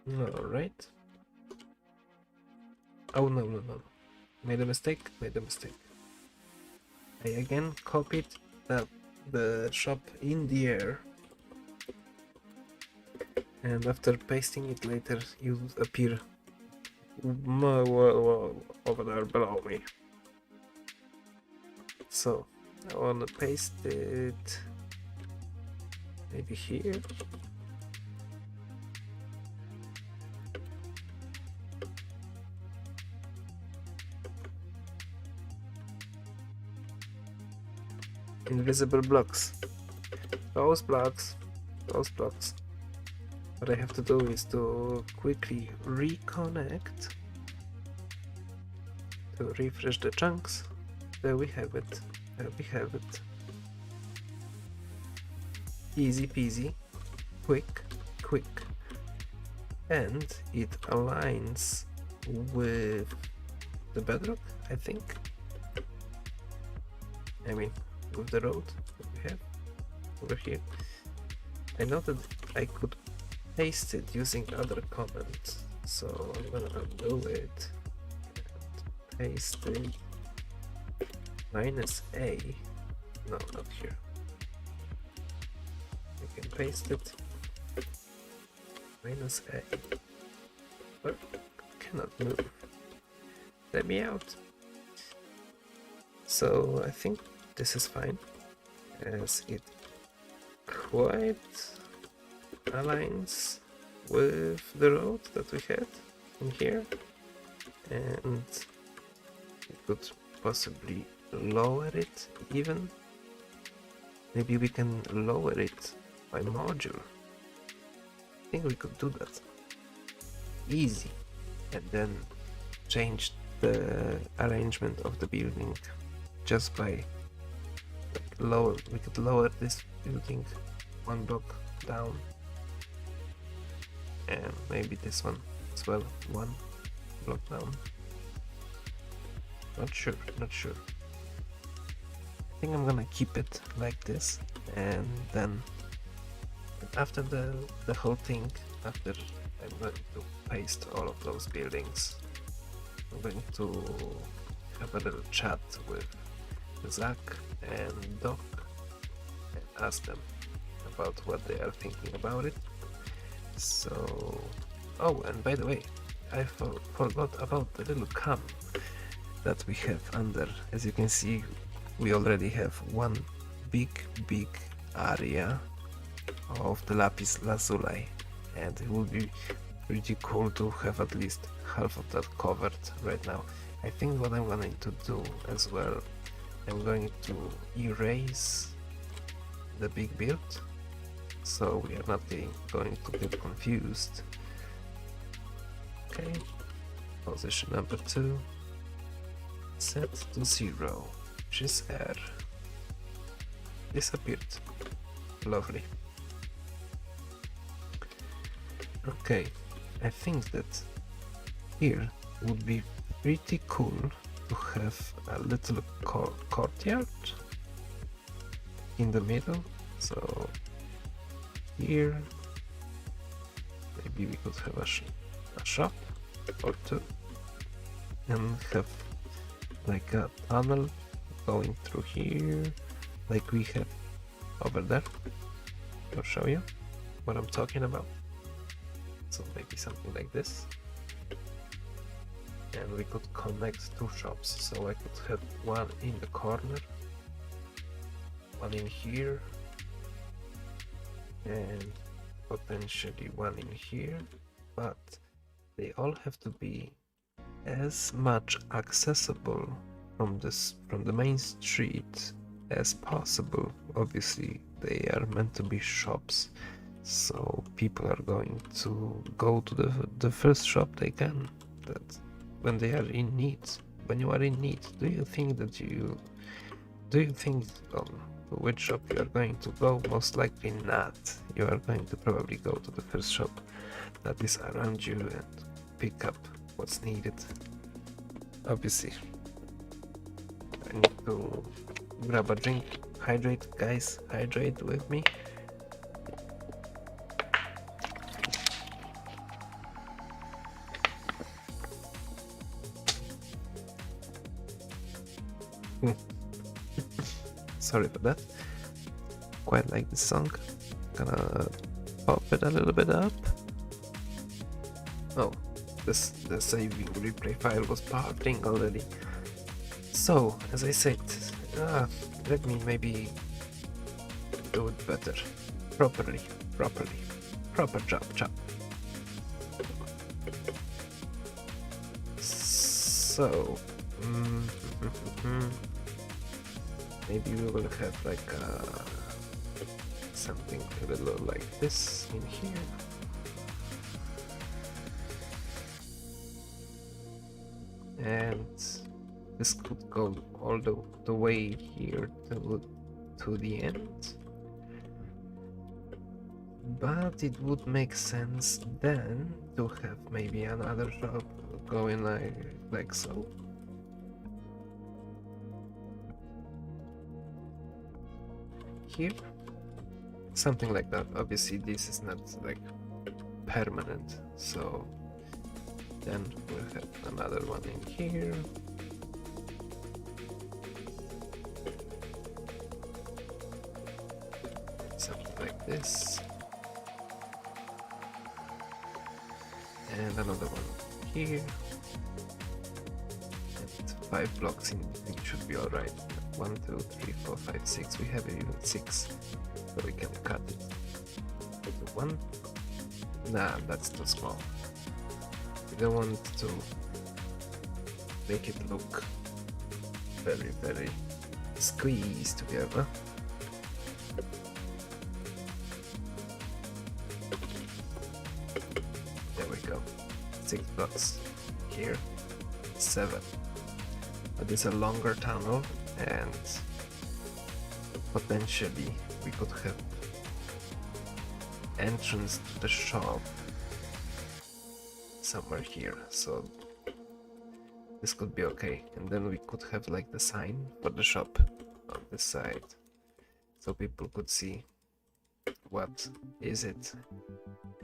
All right. Oh no. Made a mistake. I again copied the shop in the air, and after pasting it later, it will appear over there below me. So I wanna paste it maybe here. Invisible blocks. Those blocks. What I have to do is to quickly reconnect to refresh the chunks. There we have it. Easy peasy, quick, and it aligns with the bedrock, I think. I mean, with the road that we have over here. I know that I could paste it using other comments, so I'm gonna undo it and paste it -A. No, not here. I can paste it -A, but cannot move. Let me out. So I think this is fine, as it quite aligns with the road that we had in here, and we could possibly lower it even. Maybe we can lower it by module. I think we could do that. Easy. And then change the arrangement of the building just by we could lower this building one block down, and maybe this one as well, one block down. Not sure. I think I'm gonna keep it like this, and then after the whole thing, after I'm going to paste all of those buildings, I'm going to have a little chat with Zach and Doc and ask them about what they are thinking about it. So, oh, and by the way, I forgot about the little cam that we have under. As you can see, we already have one big area of the lapis lazuli, and it would be pretty cool to have at least half of that covered right now. I think what I'm going to do as well, I'm going to erase the big build, so we are not going to get confused. Okay, position number 2, set to 0, which is R. Disappeared. Lovely. Okay, I think that here would be pretty cool to have a little courtyard in the middle. So here maybe we could have a shop or two, and have like a tunnel going through here, like we have over there. I'll show you what I'm talking about. So maybe something like this, and we could connect two shops. So I could have one in the corner, one in here, and potentially one in here, but they all have to be as much accessible from the main street as possible. Obviously they are meant to be shops, So people are going to go to the first shop they can, that when they are in need. When you are in need, do you think which shop you are going to go? Most likely not. You are going to probably go to the first shop that is around you and pick up what's needed. Obviously, I need to grab a drink. Hydrate, guys, hydrate with me. Sorry for that. Quite like this song. Gonna pop it a little bit up. Oh, the saving replay file was parting already. So, as I said, let me maybe do it better. Proper job. So, maybe we will have like something a little like this in here. And this could go all the way here to the end. But it would make sense then to have maybe another shop going like so. Here, something like that. Obviously this is not like permanent, so then we'll have another one in here. Something like this. And another one here. And 5 blocks in between should be alright. 1, 2, 3, 4, 5, 6. We have even 6, so we can cut it. 1. Nah, that's too small. We don't want to make it look very squeezed together. There we go. 6 blocks here. 7. But it's a longer tunnel, and potentially we could have entrance to the shop somewhere here, so this could be okay. And then we could have like the sign for the shop on this side, so people could see what is it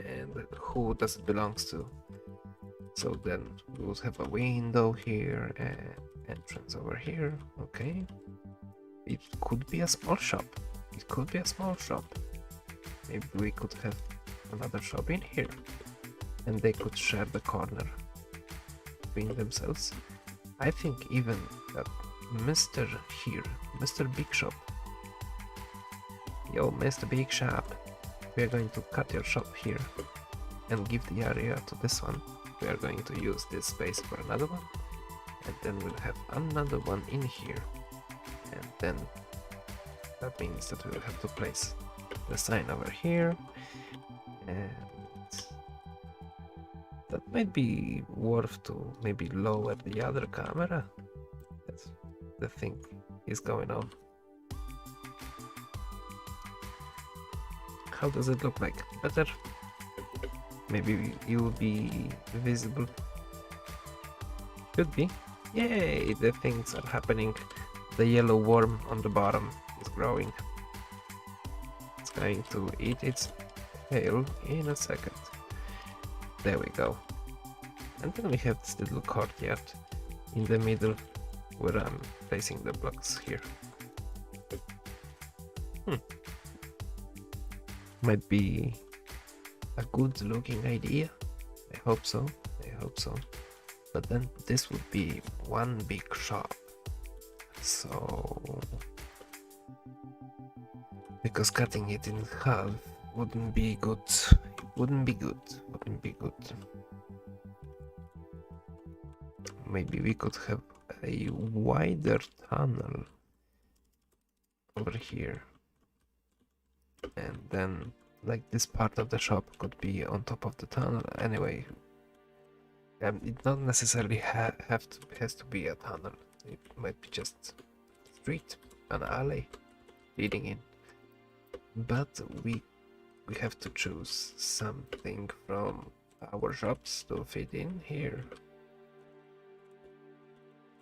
and who does it belongs to. So then we would have a window here and entrance over here. Okay, it could be a small shop. Maybe we could have another shop in here, and they could share the corner between themselves. I think even that Mr. Big Shop, yo, Mr. Big Shop, we are going to cut your shop here and give the area to this one. We are going to use this space for another one, and then we'll have another one in here, and then that means that we'll have to place the sign over here, and that might be worth to maybe lower the other camera. That's the thing is going on. How does it look like? Better? Maybe you will be visible. Could be. Yay! The things are happening. The yellow worm on the bottom is growing. It's going to eat its tail in a second. There we go. And then we have this little courtyard in the middle where I'm placing the blocks here. Might be a good looking idea. I hope so. But then this would be one big shop. So because cutting it in half wouldn't be good. Maybe we could have a wider tunnel over here, and then like this part of the shop could be on top of the tunnel anyway. It not necessarily has to be a tunnel. It might be just street, an alley leading in. But we have to choose something from our shops to fit in here.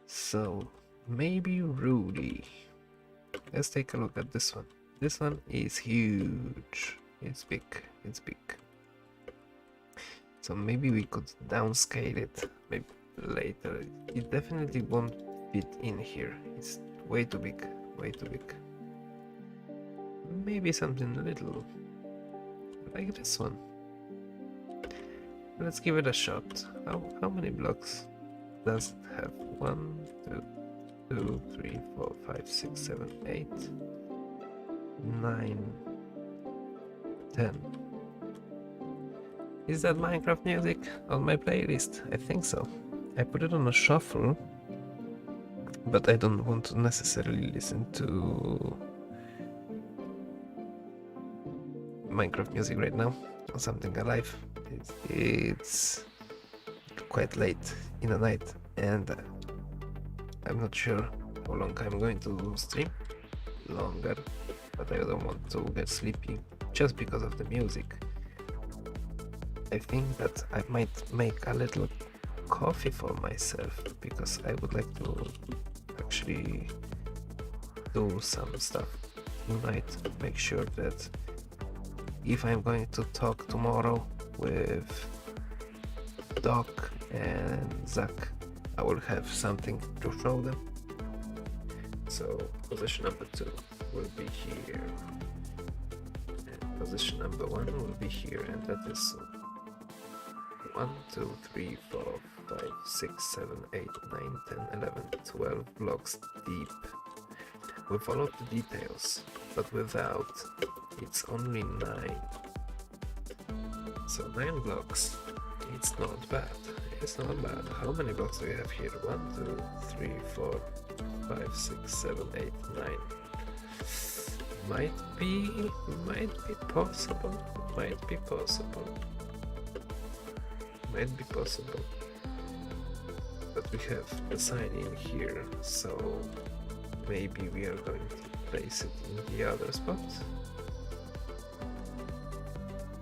So maybe Rudy. Let's take a look at this one. This one is huge. It's big. It's big. So maybe we could downscale it maybe later. It definitely won't fit in here. It's way too big. Way too big. Maybe something little like this one. Let's give it a shot. How many blocks does it have? 1, 2, 2, 3, 4, 5, 6, 7, 8, 9, 10. Is that Minecraft music on my playlist? I think so. I put it on a shuffle, but I don't want to necessarily listen to Minecraft music right now, or something alive. It's quite late in the night, and I'm not sure how long I'm going to stream. Longer, but I don't want to get sleepy just because of the music. I think that I might make a little coffee for myself, because I would like to actually do some stuff tonight. Make sure that if I'm going to talk tomorrow with Doc and Zach, I will have something to show them. So position number 2 will be here, and position number 1 will be here, and that is 1, 2, 3, 4, 5, 6, 7, 8, 9, 10, 11, 12 blocks deep. We followed the details, but without, it's only 9. So 9 blocks, it's not bad. It's not bad. How many blocks do we have here? 1, 2, 3, 4, 5, 6, 7, 8, 9. Might be possible. Might be possible. Might be possible. But we have the sign in here, so maybe we are going to place it in the other spot.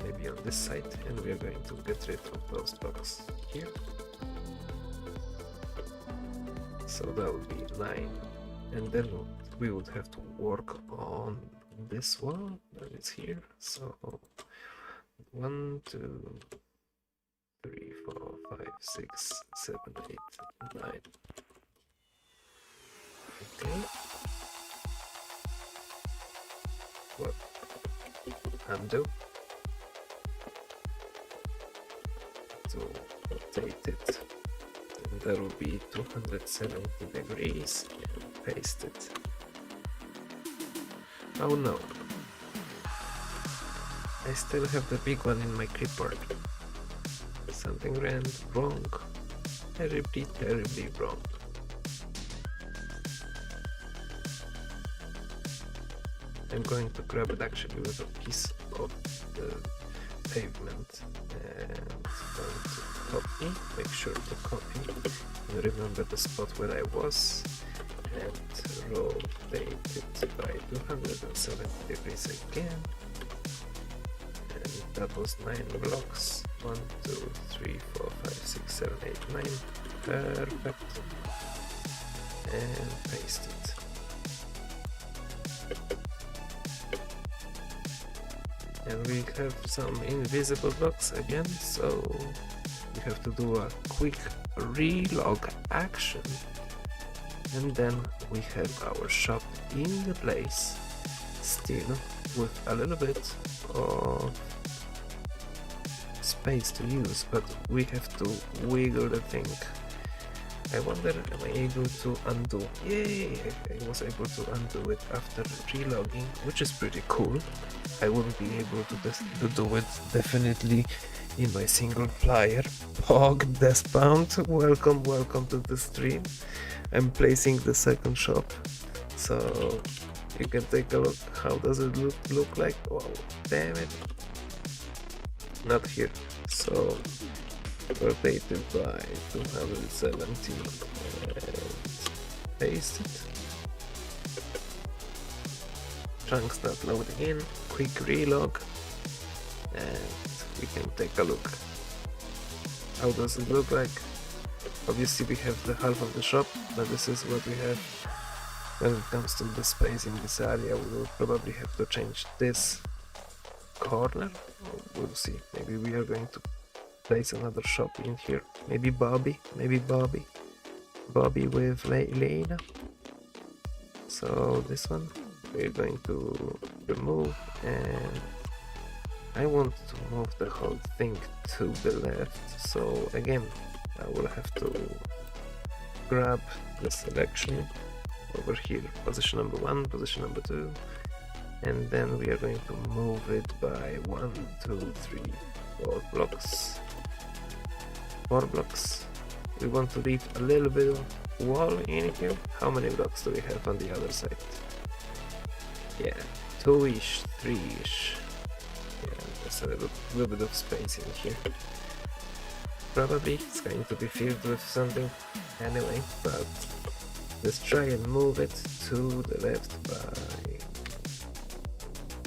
Maybe on this side, and we are going to get rid of those blocks here. So that would be 9, and then we would have to work on this one that is here. So 1, 2, 3, 4, 5, 6, 7, 8, 9. Okay. What? Undo. To rotate it. And that will be 270 degrees, and paste it. Oh no. I still have the big one in my clipboard. Something went wrong. Terribly, terribly wrong. I'm going to grab it actually with a piece of the pavement and going to copy, make sure to copy, and remember the spot where I was, and rotate it by 270 degrees again. And that was 9 blocks. 1, 2, 3, 4, 5, 6, 7, 8, 9. Perfect. And paste it. And we have some invisible blocks again, so we have to do a quick relog action, and then we have our shop in the place, still with a little bit of space to use, but we have to wiggle the thing. I wonder, am I able to undo? Yay! I was able to undo it after relogging, which is pretty cool. I wouldn't be able to do it definitely in my single player. Pog Despount, welcome to the stream. I'm placing the second shop, so you can take a look. How does it look like? Oh, damn it! not here. So rotated by 270 and paste it. Chunks not loading in, quick relog, and we can take a look. How does it look like? Obviously we have the half of the shop, but this is what we have. When it comes to the space in this area, we will probably have to change this corner. We'll see. Maybe we are going to place another shop in here. Maybe Bobby with Lena. So this one we're going to remove, and I want to move the whole thing to the left. So again, I will have to grab the selection over here, position number 1, position number 2, and then we are going to move it by 1, 2, 3, 4 blocks. 4 blocks. We want to leave a little bit of wall in here. How many blocks do we have on the other side? Yeah, 2-ish, 3-ish. Yeah, there's a little bit of space in here. Probably it's going to be filled with something anyway, but let's try and move it to the left by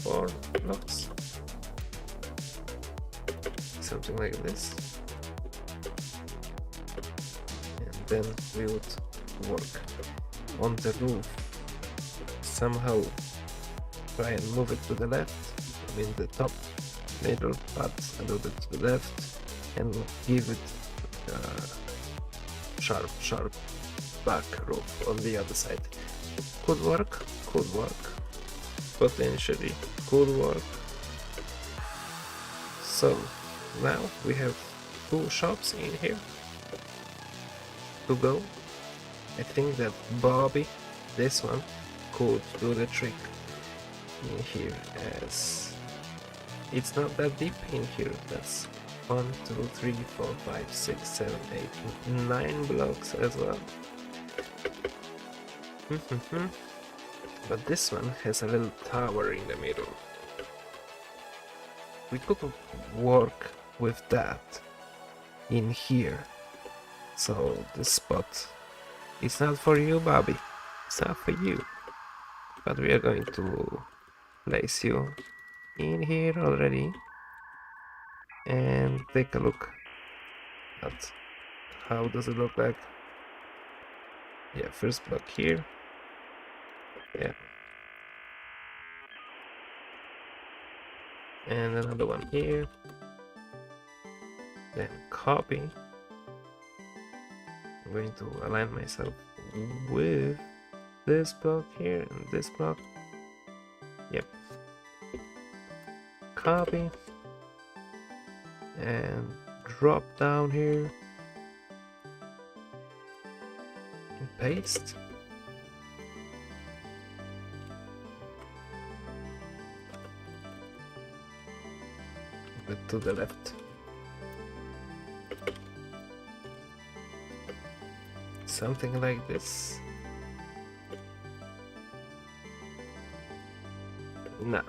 4 blocks. Something like this. And then we would work on the roof. Somehow try and move it to the left. I mean the top, middle part a little bit to the left, and give it sharp back roof on the other side. Could work, potentially could work. So now we have 2 shops in here to go. I think that Bobby, this one, could do the trick in here, as it's not that deep in here. That's 1, 2, 3, 4, 5, 6, 7, 8, 9 blocks as well. But this one has a little tower in the middle. We could work with that in here. So this spot is not for you, Bobby. It's not for you. But we are going to place you in here already. And take a look at how does it look like. Yeah, first block here. Yeah. And another one here. Then copy. I'm going to align myself with this block here and this block. Yep. Copy. And drop down here. And paste. But to the left. Something like this. Nah,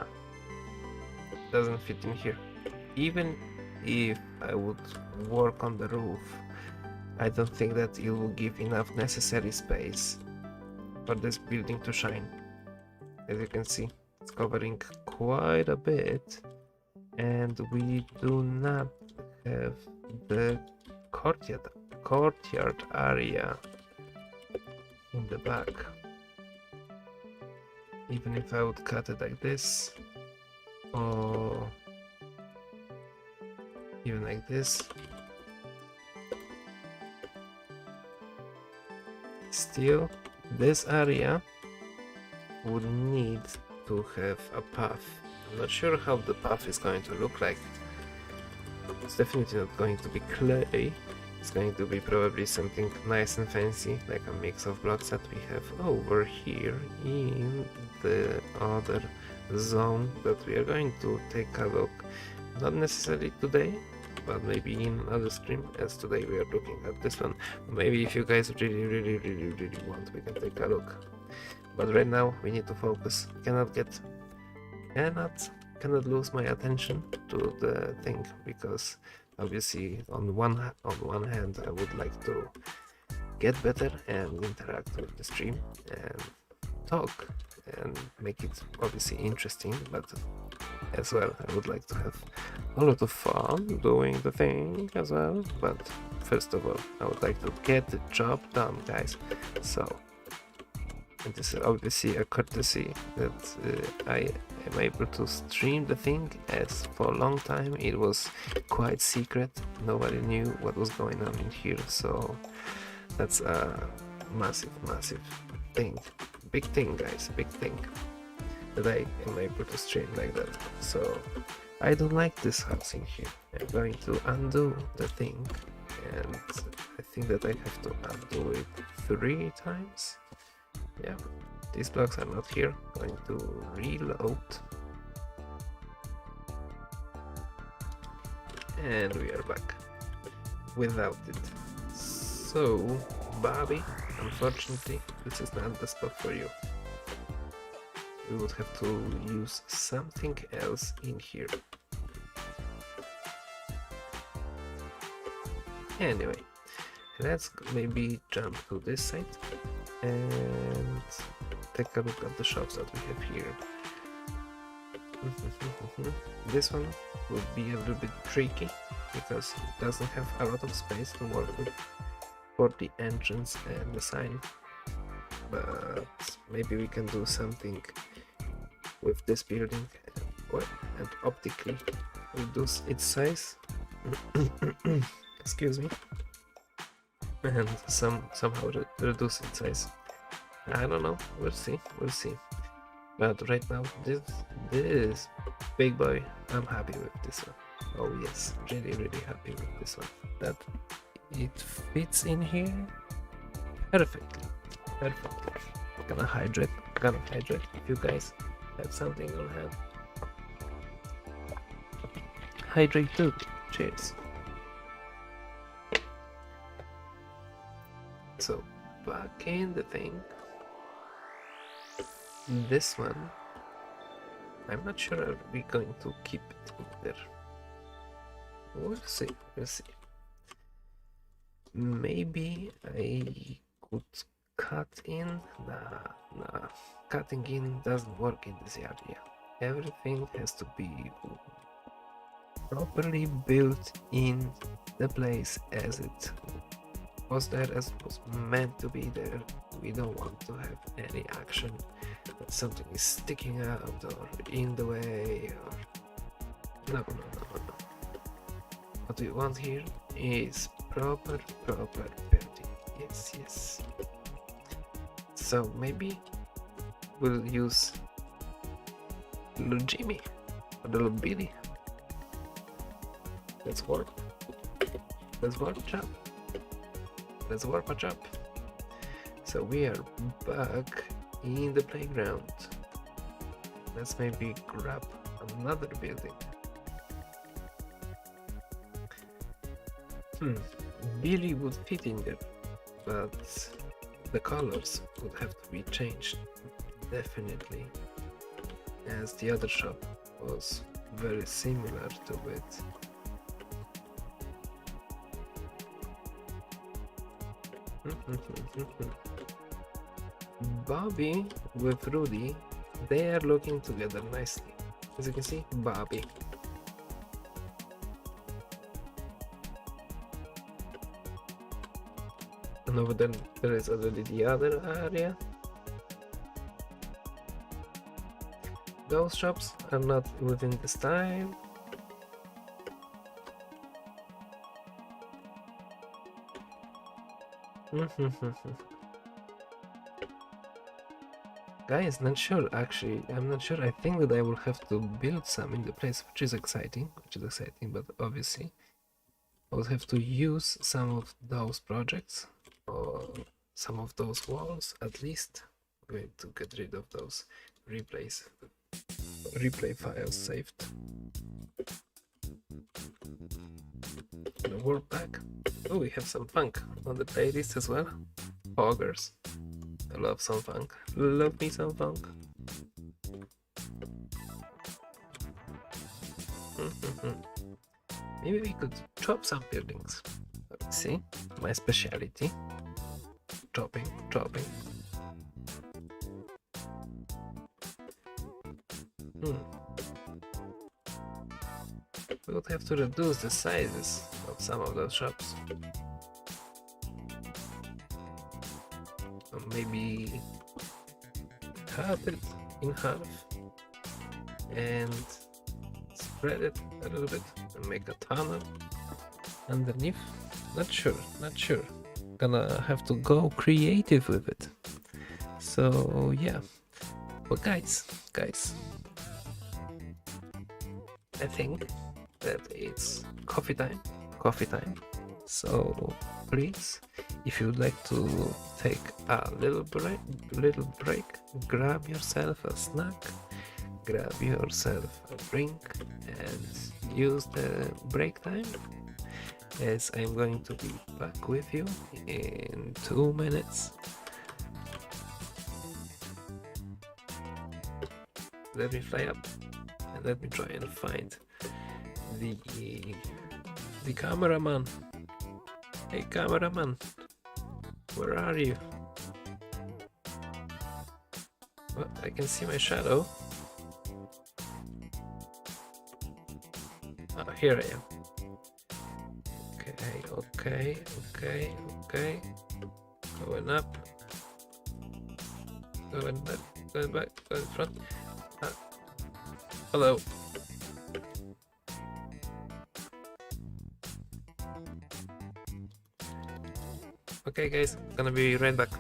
doesn't fit in here. Even if I would work on the roof, I don't think that it will give enough necessary space for this building to shine. As you can see, it's covering quite a bit, and we do not have the courtyard area in the back. Even if I would cut it like this, or even like this, still this area would need to have a path. I'm not sure how the path is going to look like. It's definitely not going to be clay. It's going to be probably something nice and fancy, like a mix of blocks that we have over here in the other zone that we are going to take a look. Not necessarily today, but maybe in another stream, as today we are looking at this one. Maybe if you guys really want, we can take a look. But right now we need to focus. Cannot cannot lose my attention to the thing, because obviously on one hand I would like to get better and interact with the stream and talk and make it obviously interesting, but as well I would like to have a lot of fun doing the thing as well. But first of all, I would like to get the job done, guys. So, and this is obviously a courtesy that I am able to stream the thing, as for a long time it was quite secret. Nobody knew what was going on in here, so that's a massive thing. Big thing, guys, big thing, that I am able to stream like that. So I don't like this house in here. I'm going to undo the thing, and I think that I have to undo it 3 times. Yeah, these blocks are not here. Going to reload, and we are back without it. So, Bobby, unfortunately, this is not the spot for you. We would have to use something else in here. Anyway, let's maybe jump to this side and take a look at the shops that we have here. This one would be a little bit tricky because it doesn't have a lot of space to work with for the entrance and the sign, but maybe we can do something with this building and optically reduce its size. Excuse me. And somehow reduce its size. I don't know. We'll see. But right now, this big boy, I'm happy with this one. Oh yes, really happy with this one. That it fits in here perfectly. Gonna hydrate. If you guys have something on hand, hydrate too. Cheers. So back in the thing. This one, I'm not sure are we going to keep it in there. We'll see. Maybe I could cut in. Nah. Cutting in doesn't work in this area. Everything has to be properly built in the place as it was there, as it was meant to be there. We don't want to have any action that something is sticking out or in the way or no. What we want here is proper building. Yes. So maybe we'll use little Jimmy or little Billy. Let's warp a job. So we are back in the playground. Let's maybe grab another building. Billy would fit in there, but the colors would have to be changed, definitely, as the other shop was very similar to it. Bobby with Rudy, they are looking together nicely. As you can see, Bobby. And over there is already the other area. Those shops are not within the style. Guys, not sure actually. I'm not sure. I think that I will have to build some in the place, which is exciting. But obviously I would have to use some of those projects or some of those walls at least. I'm going to get rid of those replay files saved. Work back. Oh, we have some funk on the playlist as well. Poggers. I love some funk. Love me some funk. Maybe we could chop some buildings. See, my specialty. Chopping, chopping. We would have to reduce the sizes of some of those shops. Or maybe cut it in half and spread it a little bit and make a tunnel underneath. Not sure. Gonna have to go creative with it. So yeah, but guys, I think that it's coffee time. So please, if you'd like to take a little break, grab yourself a snack, grab yourself a drink, and use the break time, as I'm going to be back with you in 2 minutes. Let me fly up and let me try and find the cameraman. Hey cameraman, where are you? Well, I can see my shadow. Oh, here I am. Okay. Going up. Going back, going front. Hello. Okay guys, gonna be right back.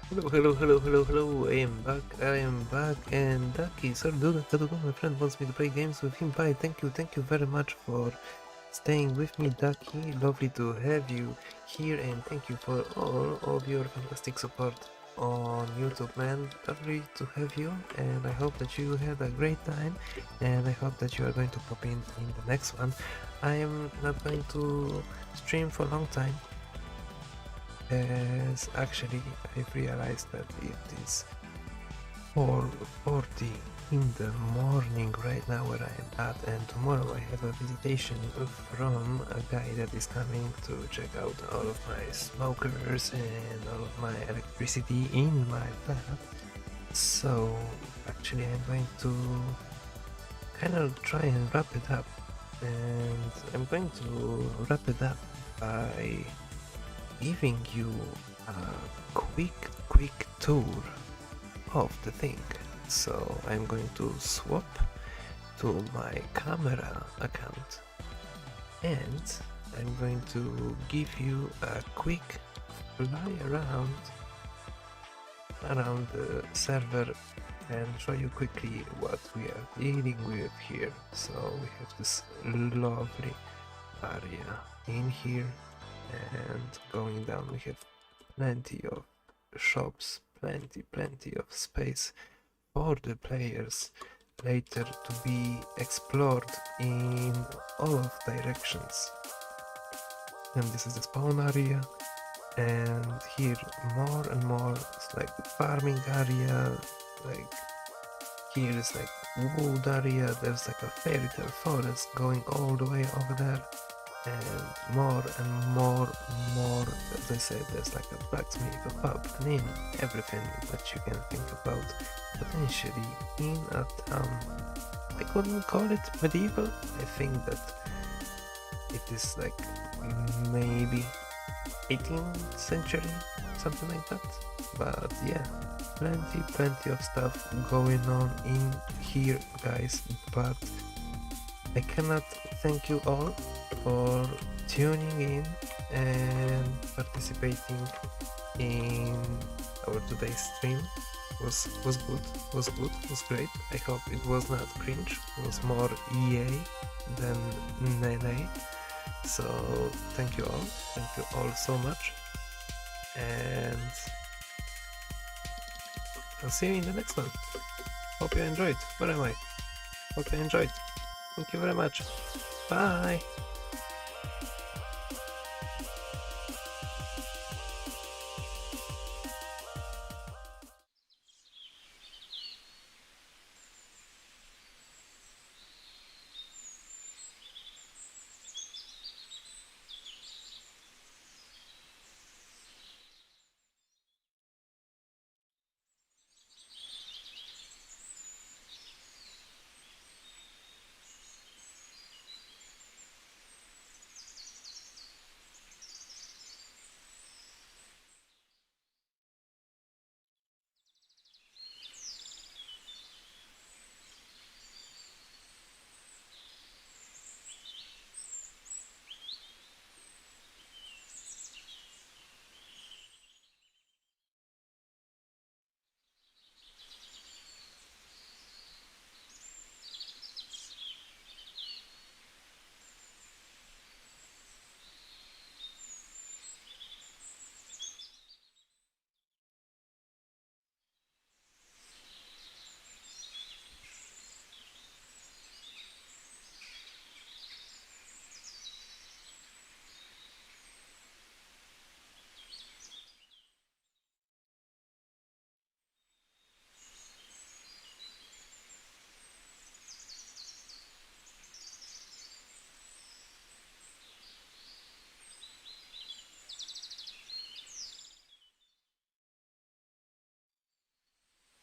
Hello, hello, hello, hello, hello. I am back, and Ducky, Sir Duda, my friend wants me to play games with him. Bye, thank you very much for staying with me, Ducky. Lovely to have you here, and thank you for all of your fantastic support on YouTube, man. Lovely to have you, and I hope that you had a great time, and I hope that you are going to pop in the next one. I am not going to stream for a long time, as actually I've realized that it is 4:40 in the morning right now where I am at, and tomorrow I have a visitation from a guy that is coming to check out all of my smokers and all of my electricity in my flat. So actually I'm going to kind of try and wrap it up, and I'm going to wrap it up by giving you a quick tour of the thing. So I'm going to swap to my camera account, and I'm going to give you a quick fly around the server and show you quickly what we are dealing with here. So we have this lovely area in here, and going down we have plenty of shops, plenty of space for the players later to be explored in all of directions. And this is the spawn area, and here more and more it's like the farming area, like here is like wood area, there's like a fairy tale forest going all the way over there, and more, as I said, there's like a blacksmith, a pub, an inn, everything that you can think about potentially in a town. I couldn't call it medieval, I think that it is like maybe 18th century, something like that, but yeah, plenty of stuff going on in here, guys. But I cannot thank you all for tuning in and participating in our today's stream. Was great. I hope it was not cringe, it was more EA than Nene. So thank you all so much, and I'll see you in the next one. Hope you enjoyed. Where am I? Hope you enjoyed. Thank you very much. Bye.